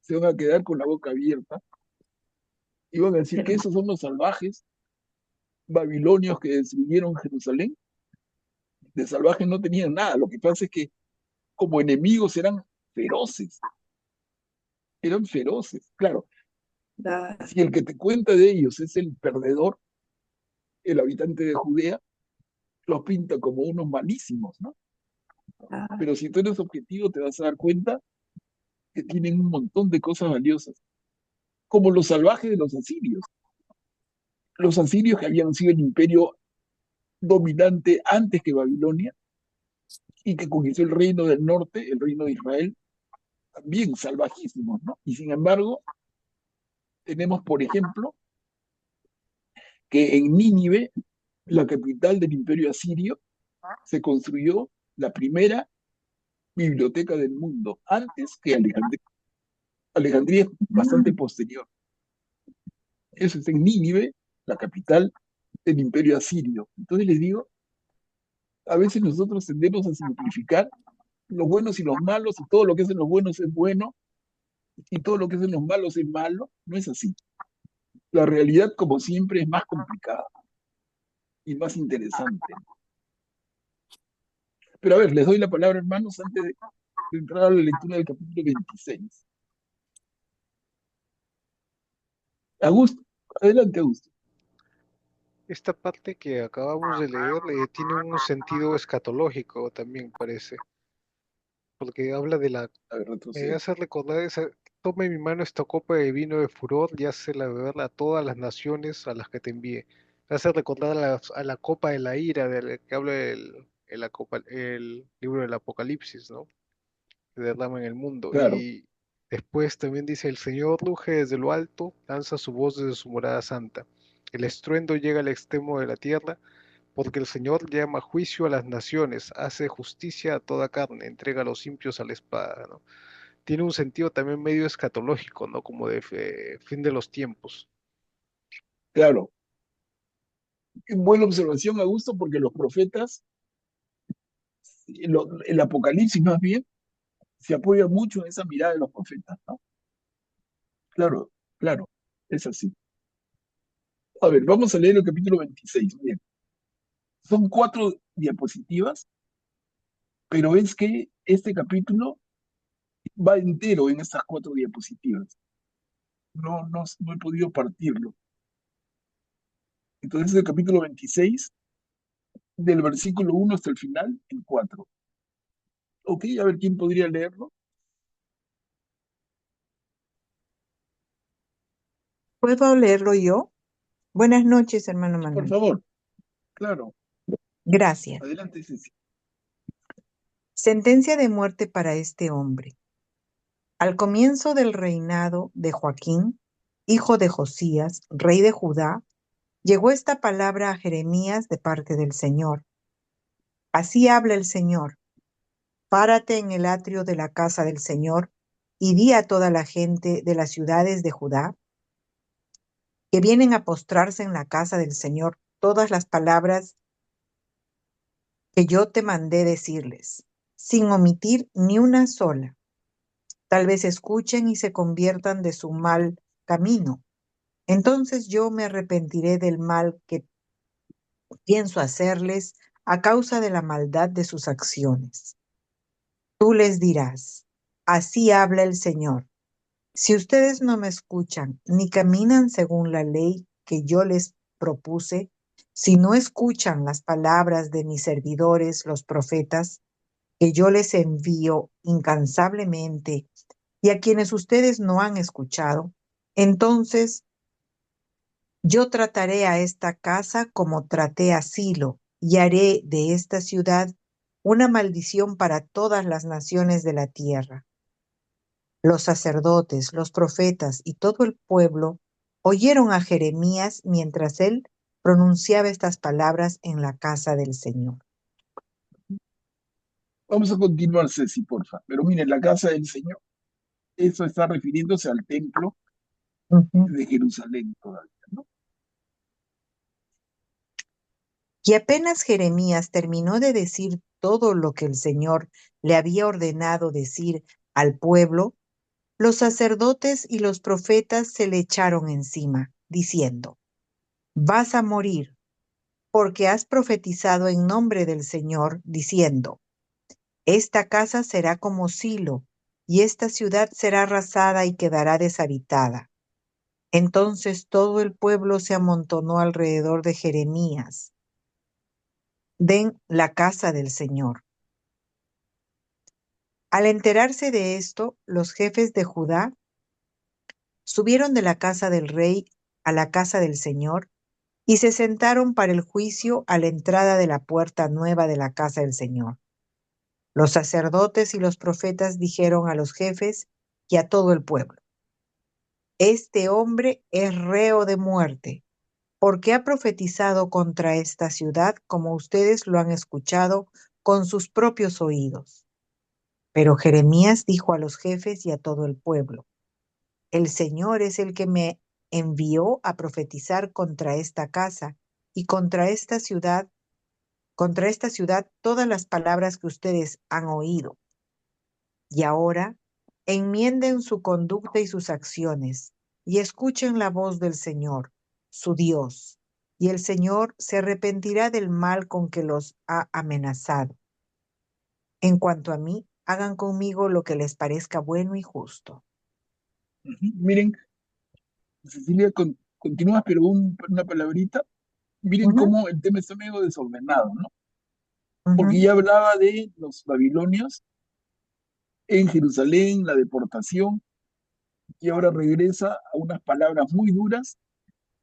Se van a quedar con la boca abierta y van a decir que esos son los salvajes babilonios que destruyeron Jerusalén. De salvajes no tenían nada. Lo que pasa es que como enemigos feroces, eran feroces. Claro, Claro, si el que te cuenta de ellos es el perdedor, el habitante de Judea, los pinta como unos malísimos, ¿no? claro. Pero si tú eres objetivo, te vas a dar cuenta que tienen un montón de cosas valiosas, como los salvajes de los asirios. Los asirios que habían sido el imperio dominante antes que Babilonia y que conquistó el reino del norte, el reino de Israel, también salvajísimos, ¿no? Y sin embargo, tenemos, por ejemplo, que en Nínive, la capital del imperio asirio, se construyó la primera biblioteca del mundo, antes que Alejandría. Alejandría es bastante Mm, posterior. Eso es en Nínive, la capital del imperio asirio. Entonces les digo, a veces nosotros tendemos a simplificar los buenos y los malos, y todo lo que hacen los buenos es bueno, y todo lo que hacen los malos es malo. No es así. La realidad, como siempre, es más complicada y más interesante. Pero a ver, les doy la palabra, hermanos, antes de entrar a la lectura del capítulo 26. Augusto, adelante, Augusto. Esta parte que acabamos de leer tiene un sentido escatológico también, parece, porque habla de la... A ver, Me retrocedo. hace recordar esa... Tome en mi mano esta copa de vino de furor y hazla beber a todas las naciones a las que te envíe. Me hace recordar a la copa de la ira, de la que habla el libro del Apocalipsis, ¿no? Que derrama en el mundo. Claro, Y después también dice, el Señor ruge desde lo alto, lanza su voz desde su morada santa. El estruendo llega al extremo de la tierra, porque el Señor llama juicio a las naciones, hace justicia a toda carne, entrega a los impios a la espada, ¿no? Tiene un sentido también medio escatológico, ¿no? Como de fin de los tiempos. claro. Buena observación, Augusto, porque los profetas, el Apocalipsis más bien, se apoya mucho en esa mirada de los profetas, ¿no? Claro, claro, es así. A ver, vamos a leer el capítulo 26. Bien, son 4 diapositivas, pero es que este capítulo va entero en estas 4 diapositivas. No he podido partirlo. Entonces, el capítulo 26, del versículo 1 hasta el final, en 4. Ok, a ver quién podría leerlo. ¿Puedo leerlo yo? Buenas noches, hermano Sí, por Manuel. favor, claro. Gracias. Adelante, Ceci. Sentencia de muerte para este hombre. Al comienzo del reinado de Joaquín, hijo de Josías, rey de Judá, llegó esta palabra a Jeremías de parte del Señor. Así habla el Señor: párate en el atrio de la casa del Señor y di a toda la gente de las ciudades de Judá que vienen a postrarse en la casa del Señor todas las palabras que yo te mandé decirles, sin omitir ni una sola. Tal vez escuchen y se conviertan de su mal camino. Entonces yo me arrepentiré del mal que pienso hacerles a causa de la maldad de sus acciones. Tú les dirás: así habla el Señor. Si ustedes no me escuchan ni caminan según la ley que yo les propuse, si no escuchan las palabras de mis servidores, los profetas, que yo les envío incansablemente y a quienes ustedes no han escuchado, entonces yo trataré a esta casa como traté a Silo y haré de esta ciudad una maldición para todas las naciones de la tierra. Los sacerdotes, los profetas y todo el pueblo oyeron a Jeremías mientras él pronunciaba estas palabras en la casa del Señor. Vamos a continuar, Ceci, porfa. Pero miren, la casa del Señor, eso está refiriéndose al templo Ujú. de Jerusalén todavía, ¿no? Y apenas Jeremías terminó de decir todo lo que el Señor le había ordenado decir al pueblo, los sacerdotes y los profetas se le echaron encima, diciendo: vas a morir, porque has profetizado en nombre del Señor, diciendo: esta casa será como Silo, y esta ciudad será arrasada y quedará deshabitada. Entonces todo el pueblo se amontonó alrededor de Jeremías, den la casa del Señor. Al enterarse de esto, los jefes de Judá subieron de la casa del rey a la casa del Señor y se sentaron para el juicio a la entrada de la puerta nueva de la casa del Señor. Los sacerdotes y los profetas dijeron a los jefes y a todo el pueblo: este hombre es reo de muerte, porque ha profetizado contra esta ciudad como ustedes lo han escuchado con sus propios oídos. Pero Jeremías dijo a los jefes y a todo el pueblo: el Señor es el que me envió a profetizar contra esta casa y contra esta ciudad todas las palabras que ustedes han oído. Y ahora enmienden su conducta y sus acciones y escuchen la voz del Señor, su Dios, y el Señor se arrepentirá del mal con que los ha amenazado. En cuanto a mí, hagan conmigo lo que les parezca bueno y justo. Miren, Cecilia, continúas, pero una palabrita. Miren Ujú, cómo el tema está medio desordenado, ¿no? Porque ujú, ya hablaba de los babilonios en Jerusalén, la deportación, y ahora regresa a unas palabras muy duras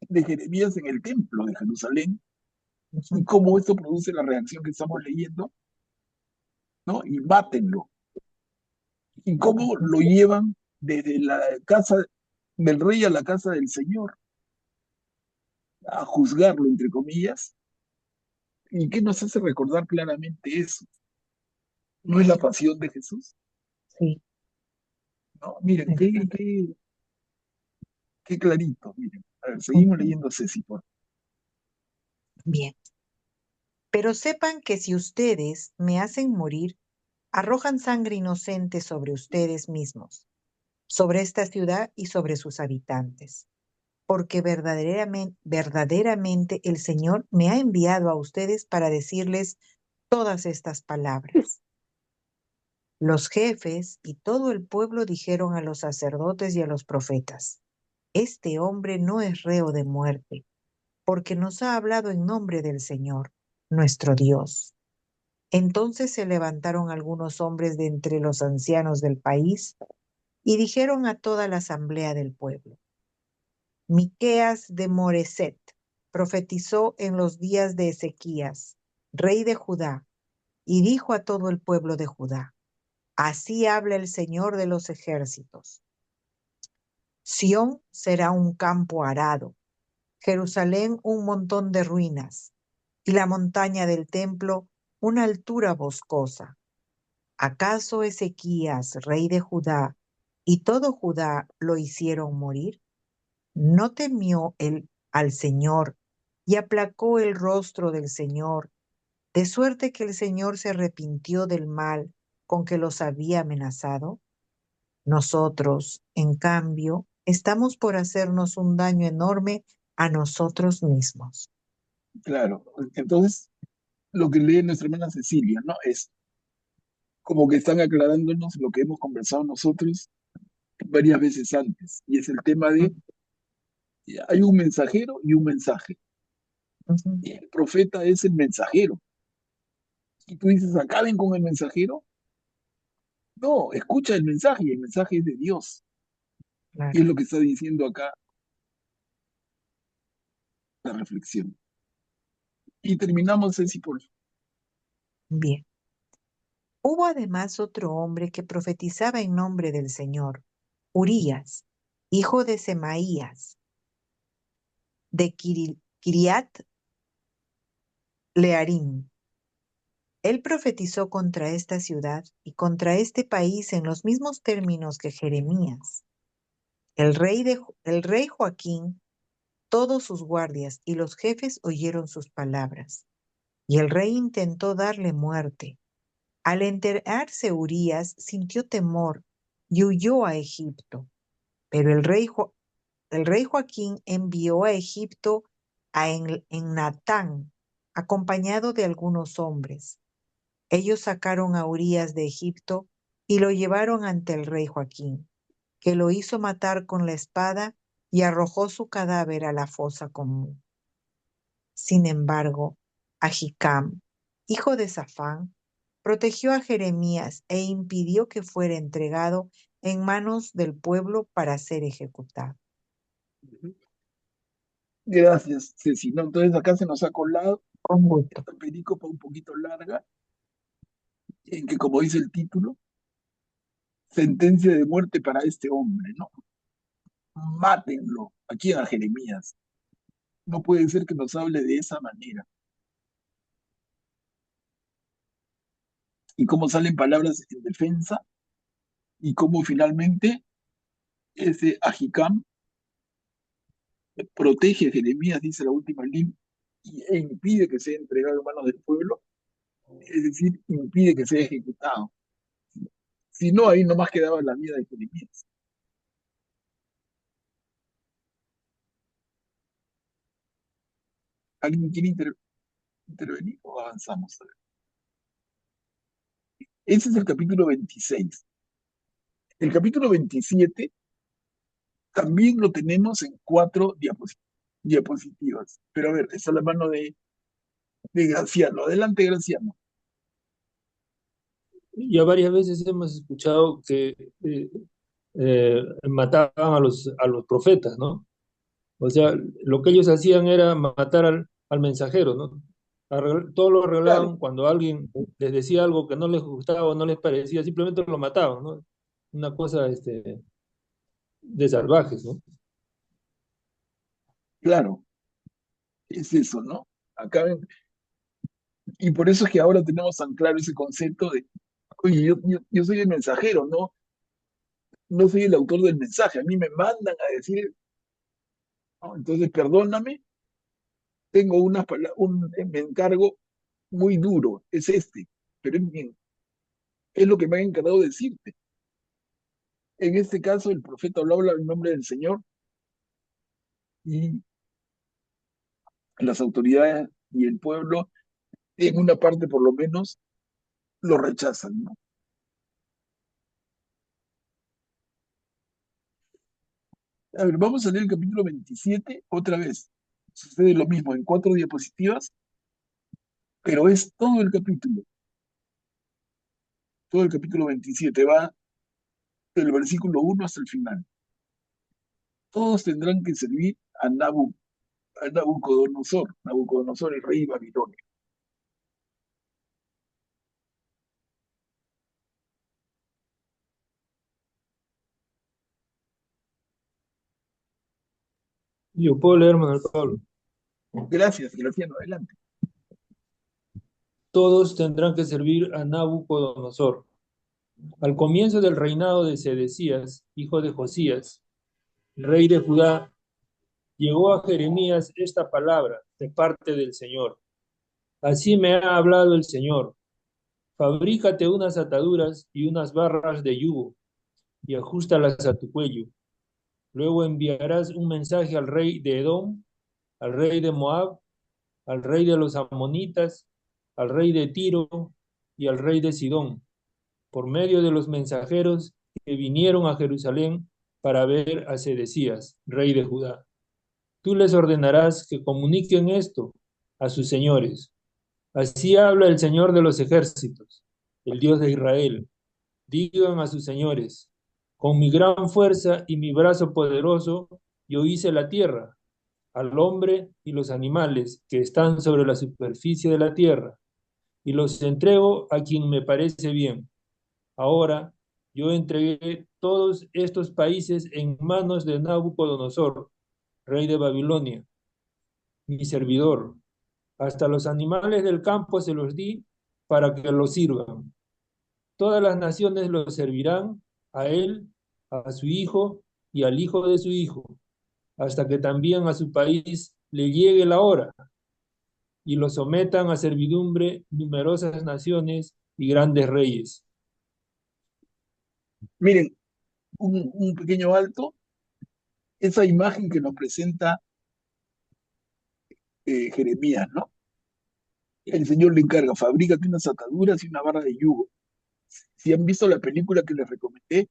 de Jeremías en el templo de Jerusalén, y ujú, cómo esto produce la reacción que estamos leyendo, ¿no? Y bátenlo. Y cómo ujú. lo llevan desde la casa del rey a la casa del Señor, a juzgarlo, entre comillas. ¿Y qué nos hace recordar claramente eso? ¿No es la pasión de Jesús? Sí, ¿No? Miren, exacto. qué clarito, miren. A ver, seguimos Ujú. leyendo Ceci, por favor. Bien. Pero sepan que si ustedes me hacen morir, arrojan sangre inocente sobre ustedes mismos, sobre esta ciudad y sobre sus habitantes, porque verdaderamente el Señor me ha enviado a ustedes para decirles todas estas palabras. Los jefes y todo el pueblo dijeron a los sacerdotes y a los profetas: este hombre no es reo de muerte, porque nos ha hablado en nombre del Señor, nuestro Dios. Entonces se levantaron algunos hombres de entre los ancianos del país y dijeron a toda la asamblea del pueblo: Miqueas de Moreset profetizó en los días de Ezequías, rey de Judá, y dijo a todo el pueblo de Judá: así habla el Señor de los ejércitos. Sión será un campo arado, Jerusalén un montón de ruinas, y la montaña del templo una altura boscosa. ¿Acaso Ezequías, rey de Judá, y todo Judá lo hicieron morir? ¿No temió él al Señor y aplacó el rostro del Señor, de suerte que el Señor se arrepintió del mal con que los había amenazado? Nosotros, en cambio, estamos por hacernos un daño enorme a nosotros mismos. Claro. Entonces, lo que lee nuestra hermana Cecilia, ¿no? Es como que están aclarándonos lo que hemos conversado nosotros varias veces antes. Y es el tema de, hay un mensajero y un mensaje. Ujú. Y el profeta es el mensajero. Y tú dices, acaben con el mensajero. No, escucha el mensaje y el mensaje es de Dios. Y es Claro, lo que está diciendo acá la reflexión. Y terminamos, Ceci, por bien. Hubo además otro hombre que profetizaba en nombre del Señor, Urías, hijo de Semaías, de Kiriat Learim. Él profetizó contra esta ciudad y contra este país en los mismos términos que Jeremías. El rey Joaquín, todos sus guardias y los jefes oyeron sus palabras, y el rey intentó darle muerte. Al enterarse Urías sintió temor y huyó a Egipto, pero el rey Joaquín envió a Egipto a Ennatán, acompañado de algunos hombres. Ellos sacaron a Urías de Egipto y lo llevaron ante el rey Joaquín, que lo hizo matar con la espada y arrojó su cadáver a la fosa común. Sin embargo, Ahicam, hijo de Safán, protegió a Jeremías e impidió que fuera entregado en manos del pueblo para ser ejecutado. gracias, Ceci. ¿No? Entonces acá se nos ha colado Con gusto. esta perícopa un poquito larga, en que, como dice el título, sentencia de muerte para este hombre, ¿no? Mátenlo. Aquí a Jeremías. No puede ser que nos hable de esa manera. Y cómo salen palabras en defensa y cómo finalmente ese Ahicam protege a Jeremías, dice la última línea, e impide que sea entregado en manos del pueblo, es decir, impide que sea ejecutado. Si no, ahí nomás quedaba la vida de Jeremías. ¿Alguien quiere intervenir o avanzamos? A ver. Ese es el capítulo 26. El capítulo 27 también lo tenemos en 4 diapositivas. Pero a ver, está la mano de Graciano. Adelante, Graciano. Ya varias veces hemos escuchado que mataban a los profetas, ¿no? O sea, lo que ellos hacían era matar al mensajero, ¿no? Todo lo Claro, arreglaban cuando alguien les decía algo que no les gustaba o no les parecía, simplemente lo mataban, ¿no? Una cosa de salvajes, ¿no? claro, es eso, ¿no? Acá, y por eso es que ahora tenemos tan claro ese concepto de, oye, yo soy el mensajero, no soy el autor del mensaje, a mí me mandan a decir, ¿no? Entonces perdóname, tengo un encargo muy duro, es este, pero es bien, Es lo que me han encargado de decirte. En este caso, el profeta hablaba en nombre del Señor y las autoridades y el pueblo, en una parte por lo menos, lo rechazan, ¿no? A ver, vamos a leer el capítulo 27 otra vez. Sucede lo mismo en 4 diapositivas, pero es todo el capítulo. Todo el capítulo 27 va del versículo 1 hasta el final. Todos tendrán que servir a Nabucodonosor, Nabucodonosor, el rey de Babilonia. Yo puedo leer, Manuel Pablo. Gracias, Graciano, adelante. Todos tendrán que servir a Nabucodonosor. Al comienzo del reinado de Sedecías, hijo de Josías, rey de Judá, llegó a Jeremías esta palabra de parte del Señor. Así me ha hablado el Señor. Fabrícate unas ataduras y unas barras de yugo y ajustalas a tu cuello. Luego enviarás un mensaje al rey de Edom, al rey de Moab, al rey de los amonitas, al rey de Tiro y al rey de Sidón, por medio de los mensajeros que vinieron a Jerusalén para ver a Sedecías, rey de Judá. Tú les ordenarás que comuniquen esto a sus señores. Así habla el Señor de los ejércitos, el Dios de Israel. Digan a sus señores, con mi gran fuerza y mi brazo poderoso, yo hice la tierra, al hombre y los animales que están sobre la superficie de la tierra, y los entrego a quien me parece bien. Ahora yo entregué todos estos países en manos de Nabucodonosor, rey de Babilonia, mi servidor. Hasta los animales del campo se los di para que los sirvan. Todas las naciones lo servirán a él, a su hijo y al hijo de su hijo, hasta que también a su país le llegue la hora y lo sometan a servidumbre numerosas naciones y grandes reyes. Miren, un pequeño alto, esa imagen que nos presenta Jeremías, ¿no? El Señor le encarga, fabrícate unas ataduras y una barra de yugo. Si han visto la película que les recomendé,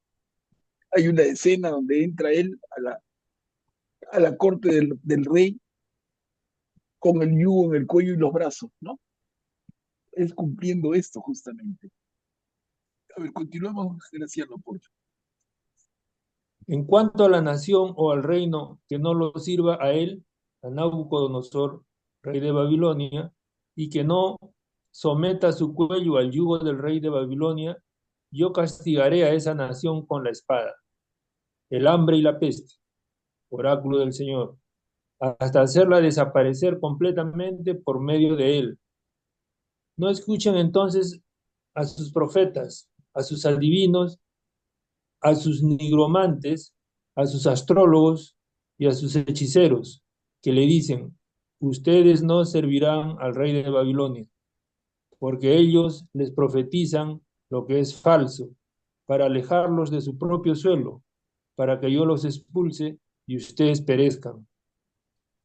hay una escena donde entra él a la corte del rey con el yugo en el cuello y los brazos, ¿no? Es cumpliendo esto justamente. A ver, continuamos, Graciano, por favor. En cuanto a la nación o al reino que no lo sirva a él, a Nabucodonosor, rey de Babilonia, y que no someta su cuello al yugo del rey de Babilonia, yo castigaré a esa nación con la espada, el hambre y la peste, oráculo del Señor, hasta hacerla desaparecer completamente por medio de él. No escuchen entonces a sus profetas, a sus adivinos, a sus nigromantes, a sus astrólogos y a sus hechiceros, que le dicen, ustedes no servirán al rey de Babilonia, porque ellos les profetizan lo que es falso, para alejarlos de su propio suelo, para que yo los expulse y ustedes perezcan.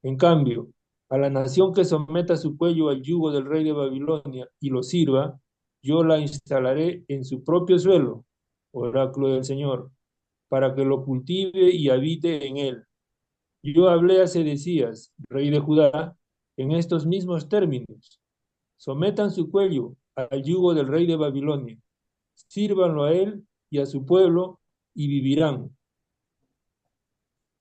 En cambio, a la nación que someta su cuello al yugo del rey de Babilonia y lo sirva, yo la instalaré en su propio suelo, oráculo del Señor, para que lo cultive y habite en él. Yo hablé a Sedecías, rey de Judá, en estos mismos términos. Sometan su cuello al yugo del rey de Babilonia, sírvanlo a él y a su pueblo y vivirán.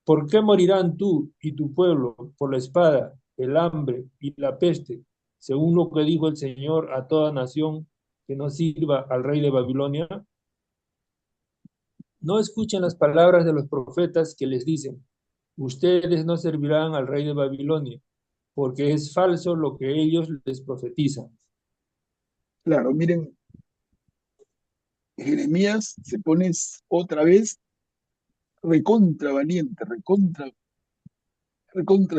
¿Por qué morirán tú y tu pueblo por la espada, el hambre y la peste, según lo que dijo el Señor a toda nación que no sirva al rey de Babilonia? No escuchen las palabras de los profetas que les dicen, ustedes no servirán al rey de Babilonia, porque es falso lo que ellos les profetizan. Claro, miren, Jeremías se pone otra vez recontra valiente, recontra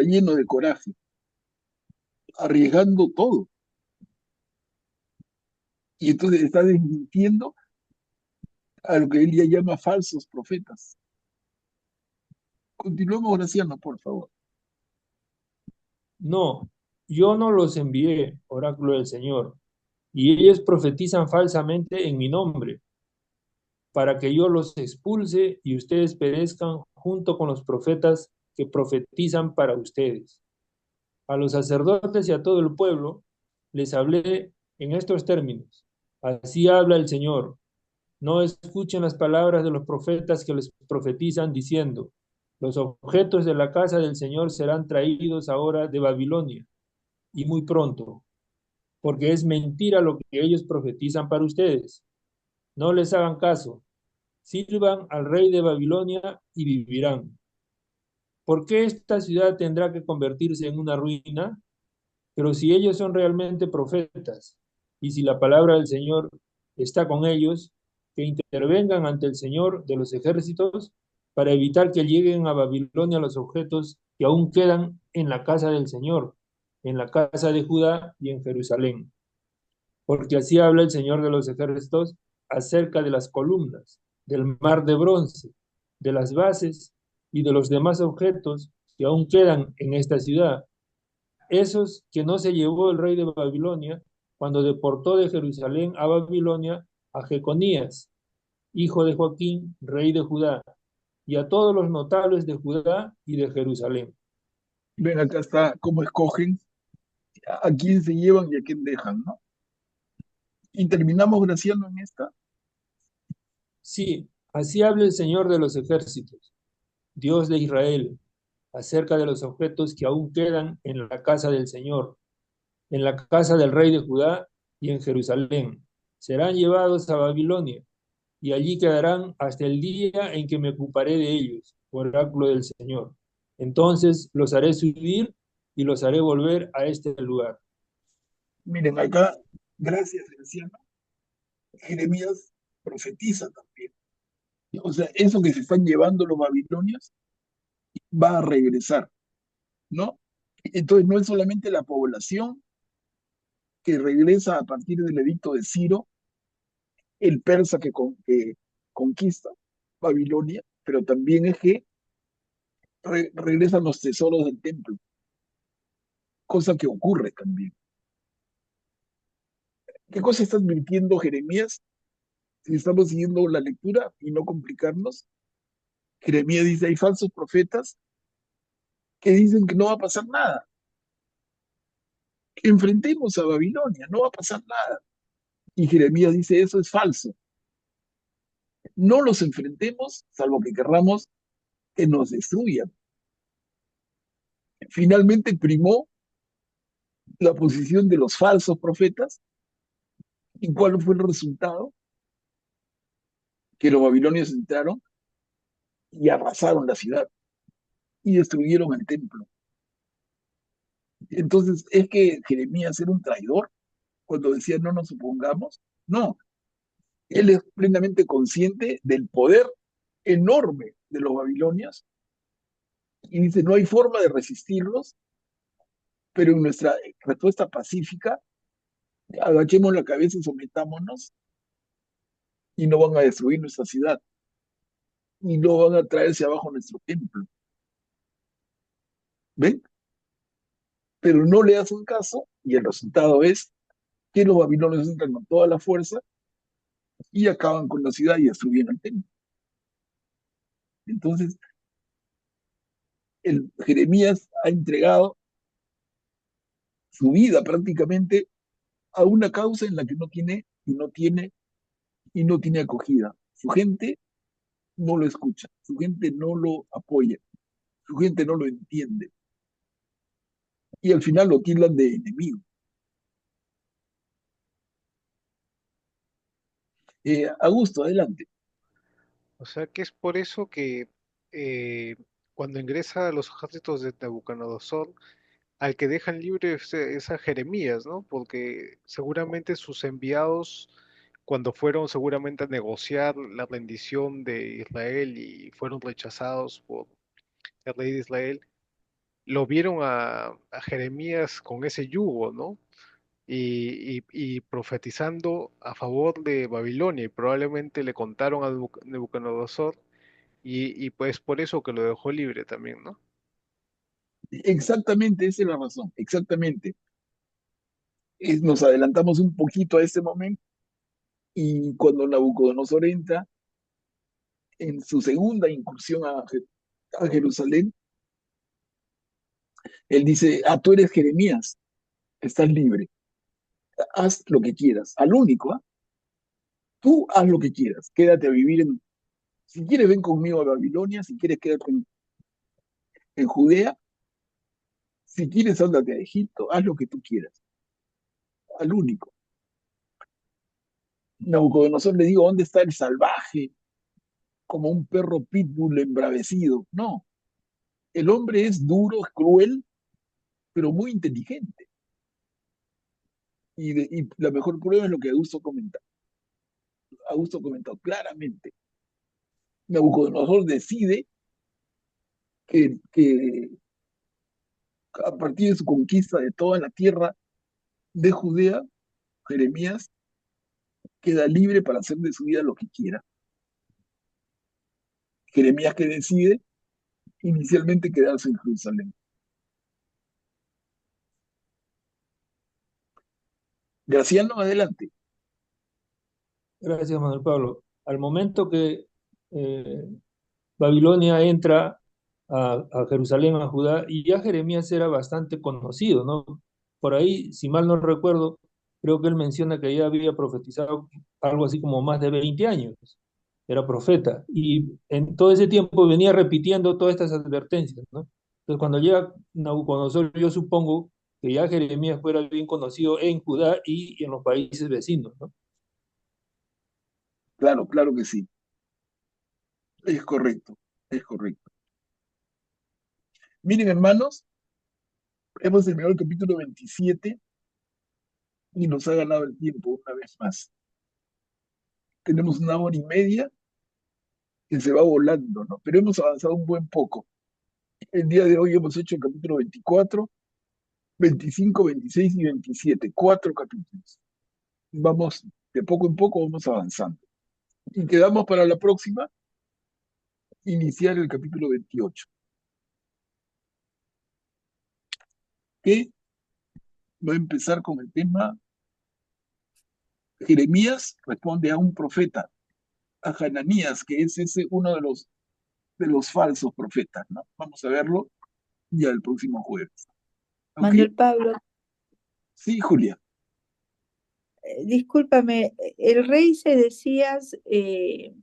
lleno de coraje, arriesgando todo. Y entonces está desmintiendo a lo que él ya llama falsos profetas. Continuemos, Graciano, por favor. No, yo no los envié, oráculo del Señor, y ellos profetizan falsamente en mi nombre, para que yo los expulse y ustedes perezcan junto con los profetas que profetizan para ustedes. A los sacerdotes y a todo el pueblo les hablé en estos términos. Así habla el Señor. No escuchen las palabras de los profetas que les profetizan diciendo, los objetos de la casa del Señor serán traídos ahora de Babilonia, y muy pronto, porque es mentira lo que ellos profetizan para ustedes. No les hagan caso. Sirvan al rey de Babilonia y vivirán. ¿Por qué esta ciudad tendrá que convertirse en una ruina? Pero si ellos son realmente profetas, y si la palabra del Señor está con ellos, que intervengan ante el Señor de los ejércitos para evitar que lleguen a Babilonia los objetos que aún quedan en la casa del Señor, en la casa de Judá y en Jerusalén. Porque así habla el Señor de los ejércitos acerca de las columnas, del mar de bronce, de las bases y de los demás objetos que aún quedan en esta ciudad, esos que no se llevó el rey de Babilonia cuando deportó de Jerusalén a Babilonia a Jeconías, hijo de Joaquín, rey de Judá, y a todos los notables de Judá y de Jerusalén. Ven, acá está cómo escogen a quién se llevan y a quién dejan, ¿no? Y terminamos, Graciano, en esta. Sí, así habla el Señor de los ejércitos, Dios de Israel, acerca de los objetos que aún quedan en la casa del Señor, en la casa del rey de Judá y en Jerusalén. Serán llevados a Babilonia y allí quedarán hasta el día en que me ocuparé de ellos, oráculo del Señor. Entonces los haré subir y los haré volver a este lugar. Miren, acá, gracias, Graciano, Jeremías profetiza también. O sea, eso que se están llevando los babilonios va a regresar, ¿no? Entonces no es solamente la población que regresa a partir del edicto de Ciro, el persa que conquista Babilonia, pero también es que regresan los tesoros del templo, cosa que ocurre también. ¿Qué cosa está advirtiendo Jeremías? Si estamos siguiendo la lectura y no complicarnos, Jeremías dice, hay falsos profetas que dicen que no va a pasar nada. Enfrentemos a Babilonia, no va a pasar nada. Y Jeremías dice, eso es falso. No los enfrentemos, salvo que querramos que nos destruyan. Finalmente primó la posición de los falsos profetas. ¿Y cuál fue el resultado? Que los babilonios entraron y arrasaron la ciudad y destruyeron el templo. Entonces, ¿es que Jeremías era un traidor cuando decía no nos opongamos? No, él es plenamente consciente del poder enorme de los babilonios y dice no hay forma de resistirlos, pero en nuestra respuesta pacífica agachemos la cabeza y sometámonos y no van a destruir nuestra ciudad y no van a traerse abajo nuestro templo. ¿Ven? Pero no le hacen caso y el resultado es que los babilonios entran con toda la fuerza y acaban con la ciudad y destruyen el templo. Entonces, el Jeremías ha entregado su vida prácticamente a una causa en la que no tiene acogida. Su gente no lo escucha, su gente no lo apoya, su gente no lo entiende. Y al final lo tildan de enemigo. Augusto, adelante. O sea que es por eso que cuando ingresa a los ejércitos de Nabucodonosor, al que dejan libre es a Jeremías, ¿no? Porque seguramente sus enviados, cuando fueron seguramente a negociar la rendición de Israel y fueron rechazados por el rey de Israel, lo vieron a Jeremías con ese yugo, ¿no? y profetizando a favor de Babilonia, y probablemente le contaron a Nabucodonosor, y pues por eso que lo dejó libre también, ¿no? Exactamente, esa es la razón, exactamente. Nos adelantamos un poquito a ese momento y cuando Nabucodonosor entra en su segunda incursión a Jerusalén, él dice, tú eres Jeremías, estás libre, haz lo que quieras, al único, tú haz lo que quieras, quédate a vivir si quieres ven conmigo a Babilonia, si quieres quédate en Judea, si quieres ándate a Egipto, haz lo que tú quieras, al único. Nabucodonosor le digo, ¿dónde está el salvaje? Como un perro pitbull embravecido. No, el hombre es duro, es cruel, pero muy inteligente. Y la mejor prueba es lo que Augusto comentó claramente. Nabucodonosor decide que a partir de su conquista de toda la tierra de Judea, Jeremías queda libre para hacer de su vida lo que quiera. Jeremías que decide inicialmente quedarse en Jerusalén. Graciano, adelante. Gracias, Manuel Pablo. Al momento que eh, Babilonia entra a Jerusalén, a Judá, y ya Jeremías era bastante conocido, ¿no? Por ahí, si mal no recuerdo, creo que él menciona que ya había profetizado algo así como más de 20 años. Era profeta. Y en todo ese tiempo venía repitiendo todas estas advertencias, ¿no? Entonces, cuando llega Nabucodonosor, yo supongo que ya Jeremías fuera bien conocido en Judá y en los países vecinos, ¿no? Claro, claro que sí. Es correcto, es correcto. Miren, hermanos, hemos terminado el capítulo 27 y nos ha ganado el tiempo una vez más. Tenemos 1 hora y media que se va volando, ¿no? Pero hemos avanzado un buen poco. El día de hoy hemos hecho el capítulo 24, 25, 26 y 27, 4 capítulos. Vamos, de poco en poco vamos avanzando. Y quedamos para la próxima iniciar el capítulo 28, que va a empezar con el tema Jeremías responde a un profeta, a Hananías, que es ese uno de los falsos profetas, ¿no? Vamos a verlo ya el próximo jueves. ¿Ok? Manuel Pablo, Sí, Julia. discúlpame, ¿el rey Sedecías es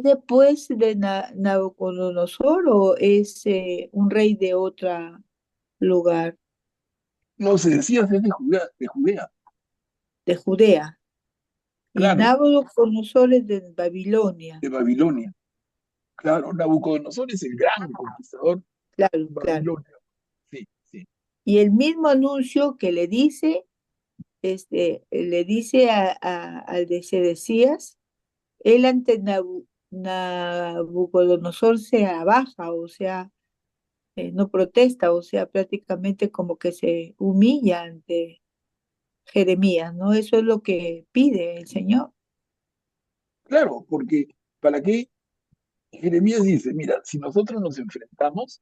después de Nabucodonosor o es un rey de otro lugar, No, se decía es de Judea, de Judea? Y claro, Nabucodonosor es de Babilonia. de Babilonia. Claro, Nabucodonosor es el gran conquistador Claro, claro. Babilonia. Sí, sí, Y el mismo anuncio que le dice al de Sedecías, él ante Nabucodonosor se abaja, o sea, no protesta, o sea, prácticamente como que se humilla ante Jeremías, ¿no? Eso es lo que pide el Señor. claro, porque ¿para qué? Jeremías dice, mira, si nosotros nos enfrentamos,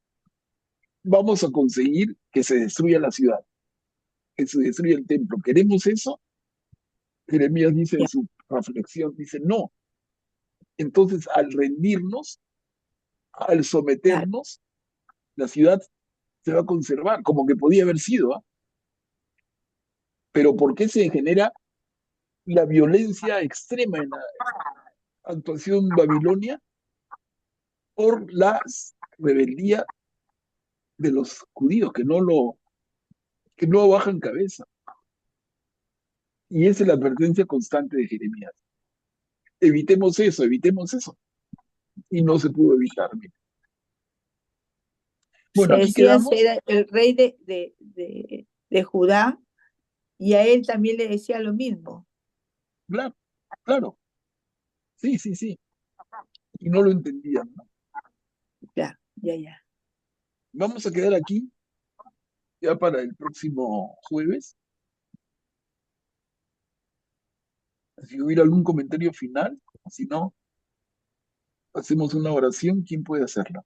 vamos a conseguir que se destruya la ciudad, que se destruya el templo. ¿Queremos eso? Jeremías dice en Ya, su reflexión, dice, no. Entonces, al rendirnos, al claro, someternos, la ciudad se va a conservar, como que podía haber sido, ¿ah? Pero ¿por qué se genera la violencia extrema en la actuación babilonia? Por la rebeldía de los judíos, que no bajan cabeza. Y esa es la advertencia constante de Jeremías. Evitemos eso, evitemos eso. Y no se pudo evitar. Mira. Bueno, aquí Sedecías quedamos. era el rey de Judá y a él también le decía lo mismo. Claro, claro, sí, sí, sí. Y no lo entendían, ¿no? Ya, ya, ya. Vamos a quedar aquí ya para el próximo jueves. Si hubiera algún comentario final, si no, hacemos una oración, ¿quién puede hacerla?